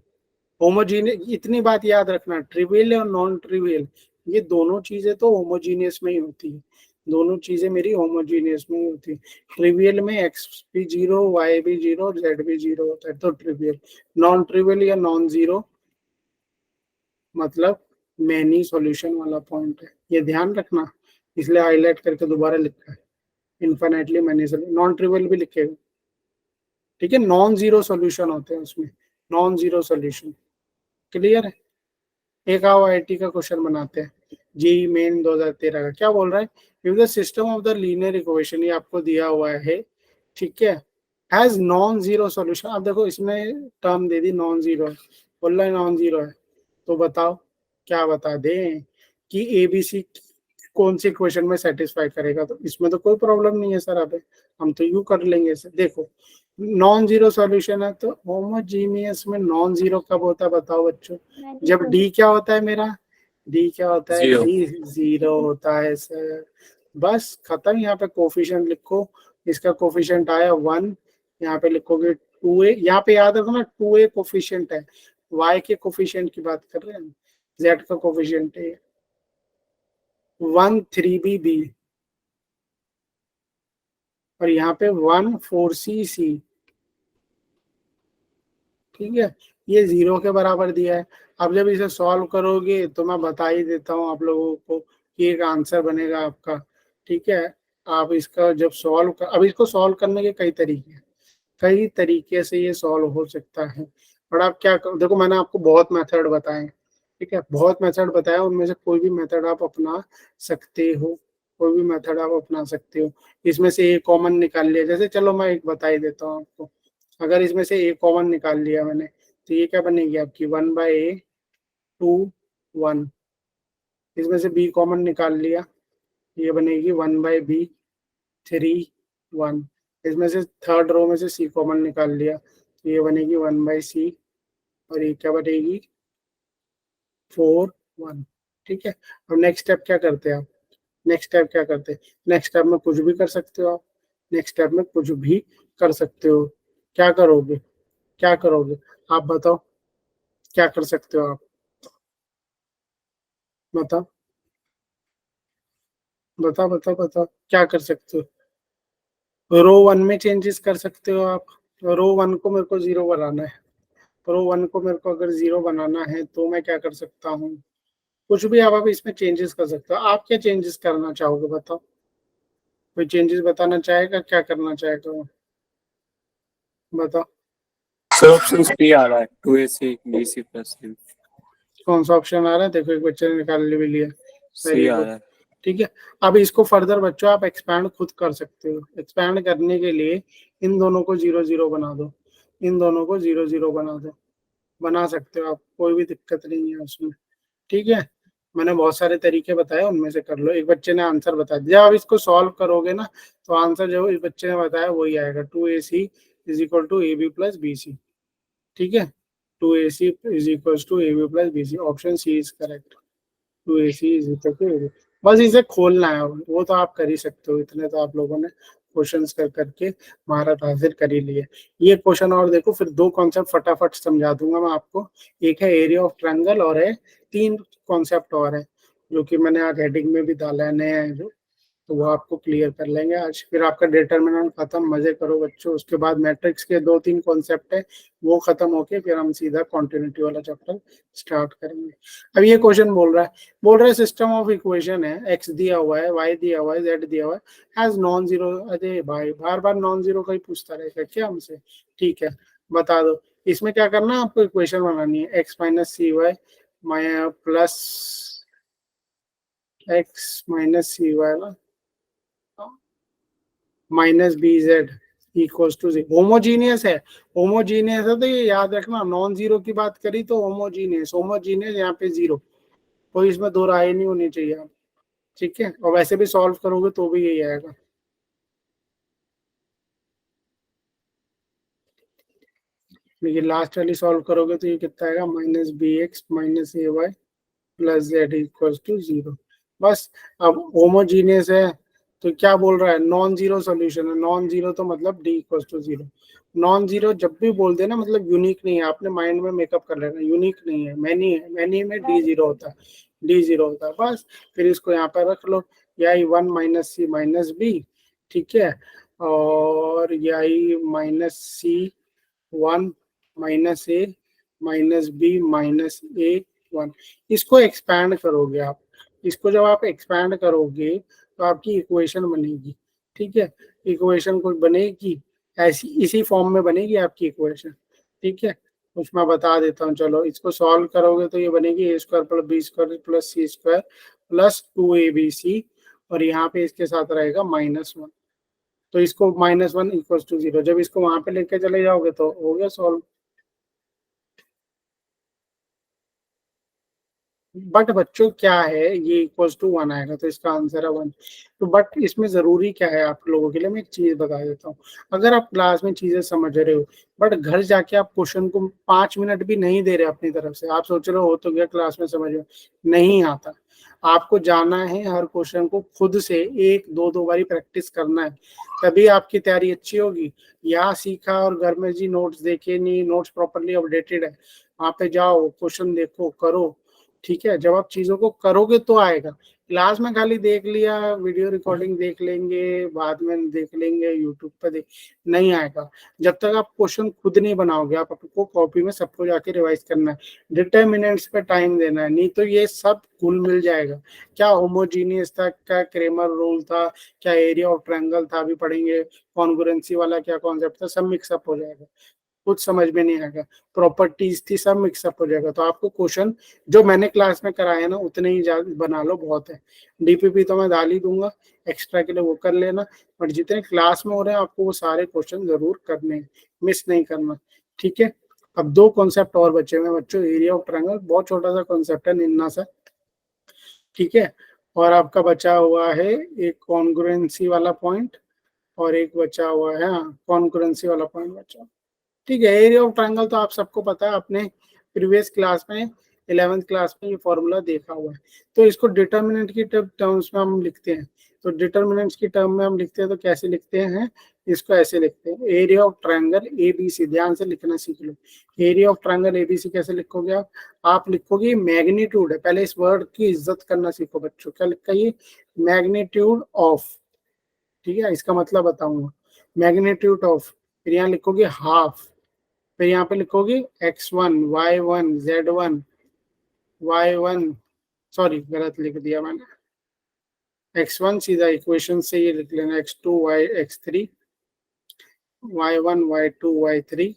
होमोजीनियस, इतनी बात याद रखना, ट्रिवियल और नॉन ट्रिवियल ये दोनों चीजें तो होमोजीनियस में ही होती है, दोनों चीजें मेरी होमोजीनियस में ही होती है। ट्रिवियल में x भी 0, y भी 0, z भी 0 होता है, तो ट्रिवियल। नॉन ट्रिवियल या नॉन जीरो मतलब मैनी सॉल्यूशन वाला पॉइंट है, ये ध्यान रखना, इसलिए हाईलाइट करके दोबारा लिखा है, infinitely many solution. Non trivial भी लिखेगा, ठीक है, नॉन जीरो सॉल्यूशन होते हैं उसमें, नॉन जीरो सॉल्यूशन, क्लियर है। एक आओ आईटी का क्वेश्चन बनाते हैं, जी मेन 2013 का। क्या बोल रहा है? If the system of the linear equation, ये आपको दिया हुआ है, ठीक है, हैज नॉन जीरो सॉल्यूशन। अब देखो इसमें term they the non zero है, बोल रहा है नॉन जीरो है, तो बताओ क्या बता दें कि एबीसी कौन सी इक्वेशन में सेटिस्फाई करेगा। तो इसमें तो कोई प्रॉब्लम नहीं है सर, अब हम तो यू कर लेंगे इसे। देखो नॉन जीरो सॉल्यूशन है, तो होमोजीनियस में नॉन जीरो कब होता है बताओ बच्चों? जब डी क्या होता है मेरा, डी क्या होता है? Zero. डी 0 होता है सर, बस खत्म। यहाँ पे कोफिशिएंट लिखो, इसका कोफिशिएंट आया 1, यहाँ पे लिखोगे 2a, यहाँ पे याद रखो ना 2a कोफिशिएंट है, y के कोफिशिएंट की बात कर रहे हैं, z का कोफिशिएंट है 1 3b b, और यहाँ पे 1 4c c, ठीक है, ये 0 के बराबर दिया है। अब जब इसे सॉल्व करोगे तो मैं बता ही देता हूँ आप लोगों को कि एक आंसर बनेगा आपका, ठीक है। आप इसका जब अब इसको सॉल्व करने के कई तरीके से ये सॉल्व हो सकता है। और आप क्या देखो, मैंने आपको बहुत मेथड बताए, ठीक है, बहुत मेथड बताया, उनमें से कोई भी मेथड आप अपना सकते हो, कोई भी मेथड आप अपना सकते हो। इसमें से एक कॉमन निकाल लिया, जैसे चलो मैं एक बता ही देता हूँ आपको। अगर इसमें से एक कॉमन निकाल लिया मैंने, तो ये क्या बनेगी आपकी 1/a 2 1। इसमें से b कॉमन निकाल लिया, ये बनेगी 1/b 3 1। इसमें से थर्ड रो में से c कॉमन निकाल लिया, तो ये बनेगी 1/c, और ये क्या बनेगी 4 1, ठीक है। अब नेक्स्ट स्टेप क्या करते हैं आप, नेक्स्ट स्टेप में कुछ भी कर सकते हो आप, नेक्स्ट स्टेप में कुछ भी कर सकते हो। क्या करोगे आप बताओ, क्या कर सकते हो आप, बताओ क्या कर सकते हो। रो 1 में चेंजेस कर सकते हो आप। रो 1 को मेरे को 0 बनाना है, रो 1 को मेरे को अगर 0 बनाना है तो मैं क्या कर सकता हूँ, कुछ भी आप इसमें चेंजेस कर सकते हो। आप क्या चेंजेस करना चाहोगे बताओ, कोई चेंजेस बताना चाहेगा, क्या करना चाहेगा वो बताओ। सर ऑप्शन बी आ रहा है 2ac bc plus c। कौन सा ऑप्शन आ रहा है, देखो एक बच्चे ने निकाल भी लिया, सी आ रहा है। ठीक है। अब इसको फर्दर बच्चों आप एक्सपैंड खुद कर सकते हो। एक्सपैंड करने के लिए इन दोनों को 0 0 बना दो, इन दोनों को 0 0 बना दो, बना सकते हो आप, कोई भी दिक्कत नहीं है उसमें, ठीक है। मैंने बहुत सारे तरीके बताए, उनमें से कर लो। एक बच्चे ने आंसर बता दिया, जब आप इसको सॉल्व करोगे ना तो आंसर जो इस बच्चे ने बताया वही आएगा, 2ac = ab + bc, ठीक है। 2ac = ab + bc, option C is correct. 2ac = ab, बस इसे खोलना है, वो तो आप कर ही सकते हो, इतने तो आप लोगों ने क्वेश्चंस कर करके महारत हासिल कर ही लिए। ये क्वेश्चन और देखो, फिर दो कॉन्सेप्ट फटाफट समझा दूंगा मैं आपको। एक है एरिया ऑफ ट्रायंगल, और है 3 कॉन्सेप्ट और है जो कि मैंने आज हेडिंग में भी डाला है, नया है जो, तो वो आपको क्लियर कर लेंगे आज। फिर आपका डिटरमिनेंट खत्म, मजे करो बच्चों। उसके बाद मैट्रिक्स के 2-3 कॉन्सेप्ट है, वो खत्म होके फिर हम सीधा कॉन्टिन्यूटी वाला चैप्टर स्टार्ट करेंगे। अब ये क्वेश्चन बोल रहा है सिस्टम ऑफ इक्वेशन है, एक्स दिया हुआ है, वाई दिया हुआ है, जेड दिया हुआ है, हैज नॉन जीरो। अरे भाई बार बार नॉन जीरो का ही पूछता रहेगा क्या हमसे, ठीक है बता दो। इसमें क्या करना है आपको, इक्वेशन बनानी है, X minus C Y plus X minus C Y ना minus B Z equals to 0। Homogeneous है, तो ये याद रखना, नॉन जीरो की बात करी तो होमोजीनियस यहाँ पे 0, कोई इसमें दो राय नहीं होनी चाहिए आप, ठीक है। और वैसे भी सॉल्व करोगे तो भी यही आएगा। लेकिन लास्ट वाली सॉल्व करोगे तो ये कितना आएगा, -bx - ay + z = 0। बस। अब होमोजीनियस है तो क्या बोल रहा है, नॉन जीरो सोल्यूशन है, नॉन जीरो तो मतलब d = 0। नॉन जीरो जब भी बोल देना मतलब यूनिक नहीं है, आपने माइंड में मेकअप कर लेना, यूनिक नहीं है, मैनी में d0 होता है, बस। फिर इसको यहाँ पर रख लो, यही 1 - c - b, ठीक है, और यही -c 1 - a -b -a 1। इसको एक्सपैंड करोगे आप, इसको जब आप एक्सपैंड करोगे तो आपकी इक्वेशन बनेगी, ठीक है। इक्वेशन कुछ बनेगी ऐसी, इसी फॉर्म में बनेगी आपकी इक्वेशन, ठीक है। कुछ मैं बता देता हूँ, चलो इसको सॉल्व करोगे तो ये बनेगी a² + b² + c² + 2abc, और यहाँ पे इसके साथ रहेगा -1, तो इसको -1 = 0। जब इसको वहां पे लेके चले जाओगे तो हो गया सॉल्व। बट बच्चों क्या है, ये =1 आएगा तो इसका आंसर है 1। तो बट इसमें जरूरी क्या है आप लोगों के लिए, मैं एक चीज बता देता हूँ। अगर आप क्लास में चीजें समझ रहे हो बट घर जाके आप क्वेश्चन को 5 मिनट भी नहीं दे रहे अपनी तरफ से, आप सोच रहे हो तो क्या क्लास में समझ में नहीं आता। आपको जाना है, हर क्वेश्चन को खुद से 1-2 बारी प्रैक्टिस करना है, तभी आपकी तैयारी अच्छी होगी। यहाँ सीखा और घर में जी नोट्स देखे नहीं, नोट्स प्रॉपरली अपडेटेड है, वहाँ पे जाओ, क्वेश्चन देखो, करो, ठीक है, जब आप चीजों को करोगे तो आएगा। क्लास में खाली देख लिया, वीडियो रिकॉर्डिंग देख लेंगे, बाद में देख लेंगे, यूट्यूब पे देख, नहीं आएगा। जब तक आप क्वेश्चन खुद नहीं बनाओगे, आप आपको कॉपी में सबको जाके रिवाइज करना है, डिटरमिनेंट्स पे टाइम देना है, नहीं तो ये सब घुल मिल जाएगा। क्या होमोजीनियस था, क्या क्रेमर रूल था, क्या एरिया ऑफ ट्रायंगल था, अभी पढ़ेंगे, कॉन्ग्रुएंसी वाला क्या कॉन्सेप्ट था, सब मिक्सअप हो जाएगा, कुछ समझ में नहीं आएगा। प्रॉपर्टीज थी, सब मिक्सअप हो जाएगा। तो आपको क्वेश्चन जो मैंने क्लास में कराया ना उतने ही बना लो, बहुत है। डीपीपी तो मैं डाल ही दूंगा, एक्स्ट्रा के लिए वो कर लेना, बट जितने क्लास में हो रहे हैं आपको वो सारे क्वेश्चन जरूर करने हैं, मिस नहीं करना, ठीक है। अब 2 कॉन्सेप्ट और बचे हुए हैं बच्चों। एरिया ऑफ ट्रायंगल बहुत छोटा सा कॉन्सेप्ट है, निन्ना सा, ठीक है। और आपका बचा हुआ है एक कॉन्ग्रुएंसी वाला पॉइंट, और एक बचा हुआ है, हाँ, कॉन्ग्रुएंसी वाला पॉइंट बचा, ठीक है। एरिया ऑफ ट्रायंगल तो आप सबको पता है, आपने प्रीवियस क्लास में 11th क्लास में ये फॉर्मूला देखा हुआ है। तो इसको डिटर्मिनेंट की टर्म्स में हम लिखते हैं। तो डिटर्मिनेंट्स की टर्म में हम लिखते हैं तो कैसे लिखते हैं, इसको ऐसे लिखते हैं, एरिया ऑफ ट्रायंगल एबीसी। ध्यान से लिखना सीख लो। एरिया ऑफ ट्रायंगल एबीसी कैसे लिखोगे आप लिखोगे मैग्नीट्यूड है, पहले इस वर्ड की इज्जत करना सीखो बच्चों। क्या लिखा ये, मैग्नीट्यूड ऑफ, ठीक है, इसका मतलब बताऊंगा, मैग्नीट्यूड ऑफ। फिर यहाँ लिखोगे हाफ, फिर यहाँ पे लिखोगे x1 y1 z1 y1, sorry गलत लिख दिया मैंने, x1 सीधा इक्वेशन से ये लिख लेना, x2 x3 y1 y2 y3,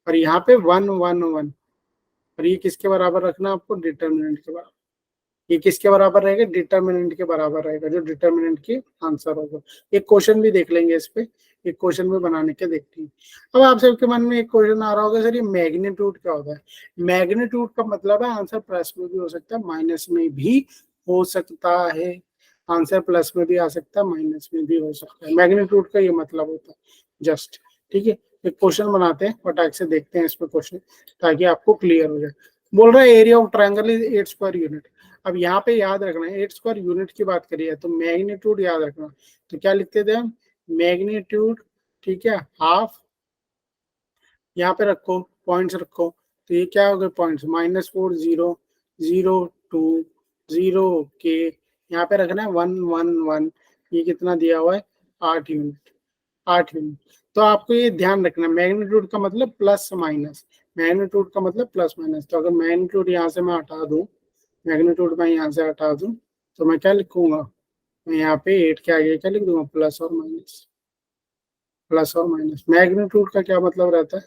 और यहाँ पे 1 1 1, और ये किसके बराबर रखना आपको, डिटर्मिनेंट के बराबर। ये किसके बराबर रहेगा, डिटर्मिनेंट के बराबर रहेगा, जो डिटर्मिनेंट की आंसर होगा। एक क्वेश्चन भी देख लेंगे इस पे, एक क्वेश्चन भी बनाने के देखते हैं। अब आप सबके मन में एक क्वेश्चन आ रहा होगा, सर ये मैग्नीट्यूड क्या होता है। मैग्नीट्यूड का मतलब है आंसर प्लस में भी हो सकता है, माइनस में भी हो सकता है। आंसर प्लस में भी आ सकता है, माइनस में भी हो सकता है। मैग्नीट्यूड का ये मतलब होता है जस्ट, ठीक है। एक क्वेश्चन बनाते हैं, फटाक से देखते हैं इस पे क्वेश्चन, ताकि आपको क्लियर हो जाए। बोल रहा है area of triangle is 8 square unit. अब यहाँ पे याद रखना है 8 स्क्वायर यूनिट की बात करिए तो मैग्नीट्यूड याद रखना। तो क्या लिखते थे हम, मैग्नीट्यूड, ठीक है, हाफ, यहाँ पे रखो पॉइंट्स रखो, तो ये क्या हो गए पॉइंट्स, -4 0 0 2 0 के, यहाँ पे रखना है 1 1 1, ये कितना दिया हुआ है 8 यूनिट, 8 यूनिट। तो आपको ये ध्यान रखना, मैग्नीट्यूड का मतलब प्लस माइनस, मैग्नीट्यूड का मतलब प्लस माइनस। तो अगर मैग्नीट्यूड यहाँ से मैं हटा दूं, मैग्नीट्यूड मैं यहाँ से हटा दूं, तो मैं क्या लिखूंगा, मैं यहाँ पे 8 के आगे क्या लिख दूंगा, प्लस और माइनस, प्लस और माइनस। मैग्नीट्यूड का क्या मतलब रहता है,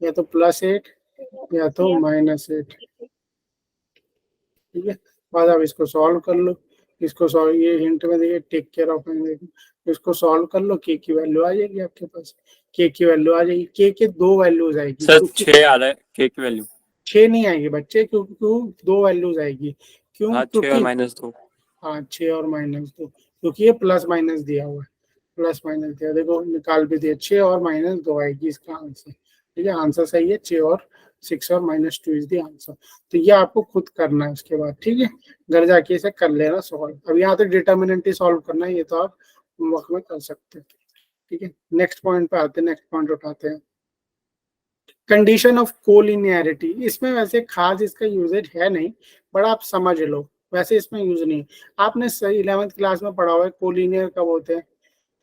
या तो +8 या तो -8, ठीक है। बाद आप इसको सॉल्व कर लो, इसको सॉल्व, ये हिंट में देखिए टेक केयर ऑफ, इसको सॉल्व कर लो, के की वैल्यू आ जाएगी आपके पास, के की वैल्यू आ जाएगी, के 2 वैल्यूज आएगी। सर 6 आ रहा है के की वैल्यू, 6 नहीं आएगी बच्चे, क्योंकि 2 वैल्यूज आएगी, क्यों, हाँ 6 और -2, हाँ 6 और -2, क्योंकि ये प्लस माइनस दिया हुआ है, प्लस माइनस दिया, देखो निकाल भी दिया, 6 और -2 आएगी इसका आंसर, ठीक है। आंसर सही है, 6 और 6 और -2 इज द आंसर। तो ये आपको खुद करना है उसके बाद, ठीक है, घर जाके इसे कर लेना सॉल्व। अब यहाँ तक डिटर्मिनेंट ही सॉल्व करना है, ये तो आप होमवर्क में कर सकते हैं, ठीक है। नेक्स्ट पॉइंट पे आते हैं, नेक्स्ट पॉइंट उठाते हैं, कंडीशन ऑफ कोलिनियरिटी। इसमें वैसे खास इसका यूजेज है नहीं, बट आप समझ लो, वैसे इसमें यूज नहीं। आपने 11th क्लास में पढ़ा हुआ है कोलिनियर कब होते हैं,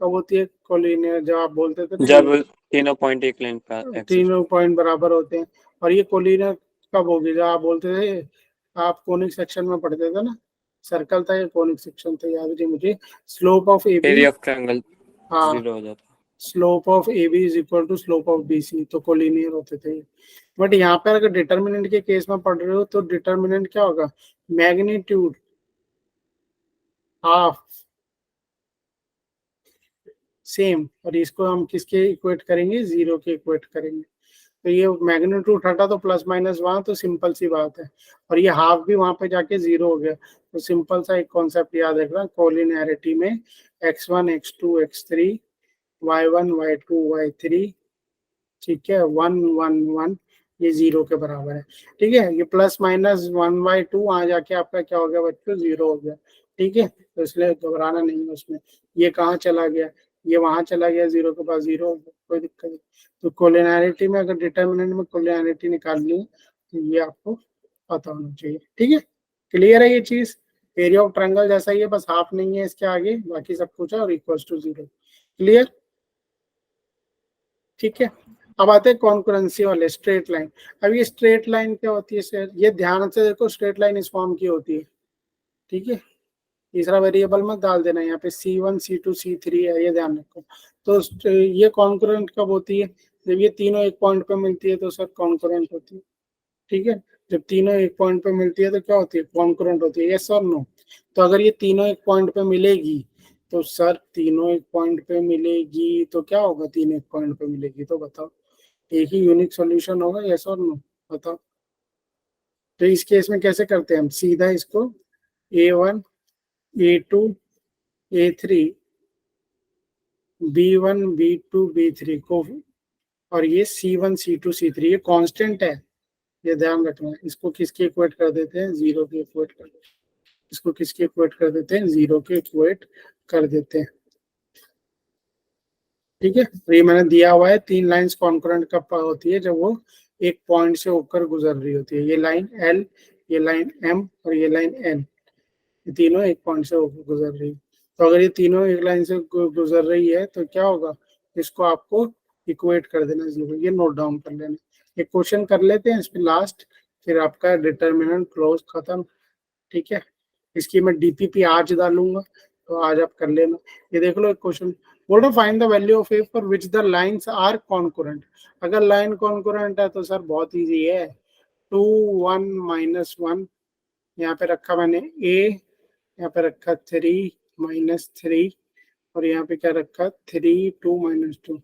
कब होती है कोलिनियर, जब आप बोलते थे जब तीनों पॉइंट एक लाइन पे एक्सिस, तीनों पॉइंट बराबर होते हैं। और ये कोलिनियर कब होगी, जब आप बोलते थे, आप कोनिक सेक्शन में पढ़ते थे ना, सर्कल था या कोनिक सेक्शन था याद नहीं मुझे, slope of A B, area of triangle हाँ 0 हो जाता, slope of A B is equal to slope of B C, तो कोलिनियर होते थे। बट यहाँ पर अगर डिटर्मिनेंट के केस में पढ़ रहे हो तो डिटर्मिनेंट क्या होगा, मैग्नीट्यूड हाफ, सेम, और इसको हम किसके इक्वेट करेंगे, 0 के इक्वेट करेंगे। तो ये मैग्नीट्यूड हटा तो प्लस माइनस वहां, तो सिंपल सी बात है, और ये हाफ भी वहां पे जाके 0 हो गया। तो सिंपल सा एक कॉन्सेप्ट याद रखना कोलिनियरिटी में, x1 x2 x3 y1 y2 y3, ठीक है, 1 1 1, ये 0 के बराबर है, ठीक है। ये +-1/2 वहां जाके आपका क्या हो गया बच्चों, 0 हो गया, ठीक है। तो इसलिए घबराना नहीं है उसमें। ये कहाँ चला गया, ये वहां चला गया, 0 के पास 0 हो गया, कोई दिक्कत नहीं। तो कोलिनियरिटी में अगर डिटर्मिनेंट में कोलिनियरिटी निकालनी है तो ये आपको पता होना चाहिए, ठीक है। क्लियर है ये चीज? एरिया ऑफ ट्रायंगल जैसा ही है, बस हाफ नहीं है इसके आगे, बाकी सब कुछ है और इक्वल्स टू 0। क्लियर? ठीक है, अब आते हैं कॉन्करेंसी वाले, स्ट्रेट लाइन। अब ये स्ट्रेट लाइन क्या होती है सर? ये ध्यान से देखो, स्ट्रेट लाइन इस फॉर्म की होती है, ठीक है। तीसरा वेरिएबल मत डाल देना, यहाँ पे C1 C2 C3 है, ये ध्यान रखो। तो ये कॉन्करेंट कब होती है? जब ये तीनों एक पॉइंट पे मिलती है तो सर कॉन्करेंट होती है, ठीक है। जब तीनों एक पॉइंट पे मिलती है तो क्या होती है? कॉन्करेंट होती है, यस और नो? तो अगर ये तीनों एक पॉइंट पे मिलेगी तो सर तीनों एक पॉइंट पे मिलेगी तो क्या होगा? तीन एक पॉइंट पे मिलेगी तो बताओ, एक ही यूनिक सॉल्यूशन होगा, यस और नो? बताओ। तो इस केस में कैसे करते हैं हम? सीधा इसको A1 A2 A3 B1 B2 B3 को, और ये C1 C2 C3 ये कांस्टेंट है, ये ध्यान रखना है। इसको किसके इक्वेट कर देते हैं? 0 के इक्वेट कर देते हैं। इसको किसके इक्वेट कर देते हैं? 0 के इक्वेट कर देते हैं, ठीक है। तो ये मैंने दिया हुआ है, तीन लाइंस कॉन्करेंट कब होती है? जब वो एक पॉइंट से होकर गुजर रही होती है। ये लाइन L, ये लाइन M और ये लाइन N, ये तीनों एक पॉइंट से होकर गुजर रही है। तो अगर ये तीनों एक लाइन से गुजर रही है तो क्या होगा? इसको आपको इक्वेट कर देना 0। ये नोट डाउन कर लेना। एक क्वेश्चन कर लेते हैं इस पे लास्ट, फिर आपका डिटर्मिनेंट क्लोज खत्म, ठीक है। इसकी मैं DPP आज डालूंगा, तो आज आप कर लेना। ये देख लो एक क्वेश्चन बोल रहा, find the value of A for which the lines are concurrent. अगर लाइन कॉन्करेंट है तो सर बहुत इजी है, 2 1 -1, यहाँ पे रखा मैंने A, यहाँ पे रखा 3 -3 और यहाँ पे क्या रखा? 3 2 -2,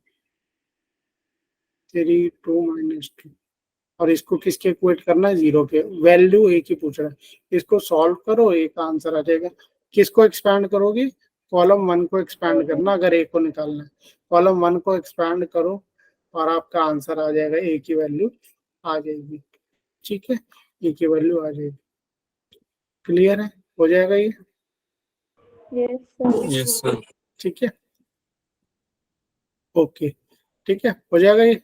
3 2 -2, और इसको किसके इक्वेट करना है? 0 के। वैल्यू एक ही पूछ रहा है, इसको सॉल्व करो, एक आंसर आ जाएगा। किसको एक्सपैंड करोगे? कॉलम 1 को एक्सपैंड करना, अगर ए को निकालना है। कॉलम 1 को एक्सपैंड करो और आपका आंसर आ जाएगा, ए की वैल्यू आ जाएगी, ठीक है। ए की वैल्यू आ जाएगी। क्लियर है? हो जाएगा ये? Yes, sir. Yes, sir. ठीक है, ओके, ठीक है, हो जाएगा ये।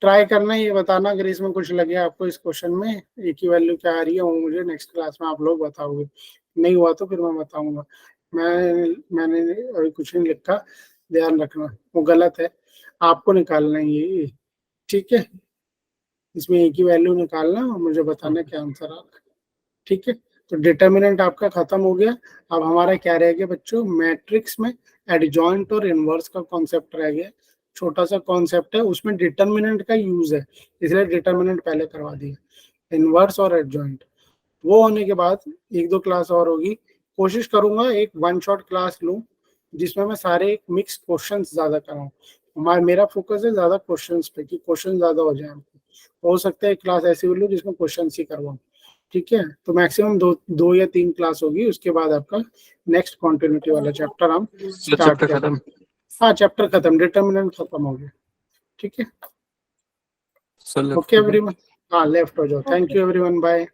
ट्राई करना, ये बताना अगर इसमें कुछ लगे आपको इस क्वेश्चन में, ए की वैल्यू क्या आ रही है वो मुझे नेक्स्ट क्लास में आप लोग बताओगे। नहीं हुआ तो फिर मैं बताऊंगा। मैंने अभी कुछ नहीं लिखा, ध्यान रखना, वो गलत है, आपको निकालना है ये, ठीक है। इसमें ए की वैल्यू निकालना और मुझे बताना क्या आंसर आ रहा है, ठीक है। तो डिटर्मिनेंट आपका खत्म हो गया। अब हमारा क्या रह गया बच्चों? मैट्रिक्स में एडजॉइंट और इनवर्स का कॉन्सेप्ट रह गया। छोटा सा कॉन्सेप्ट है, उसमें डिटर्मिनेंट का यूज है, इसलिए डिटर्मिनेंट पहले करवा दिया। इनवर्स और एडजॉइंट वो होने के बाद एक दो क्लास और होगी। कोशिश करूंगा एक वन शॉट क्लास लूं जिसमें मैं सारे मिक्स क्वेश्चंस ज्यादा कराऊं। मेरा फोकस है ज्यादा क्वेश्चंस पे कि क्वेश्चन ज्यादा हो जाए। हो सकता है एक क्लास ऐसी भी लूं जिसमें क्वेश्चन ही करवाऊं, ठीक है। तो मैक्सिमम दो या तीन क्लास होगी, उसके बाद आपका नेक्स्ट कॉन्टिन्यूटी वाला चैप्टर हम स्टार्ट करेंगे। हाँ, चैप्टर खत्म, डिटर्मिनेंट खत्म हो गया, ठीक है। ओके एवरीवन, हाँ लेफ्ट हो जाओ। Thank you everyone, bye.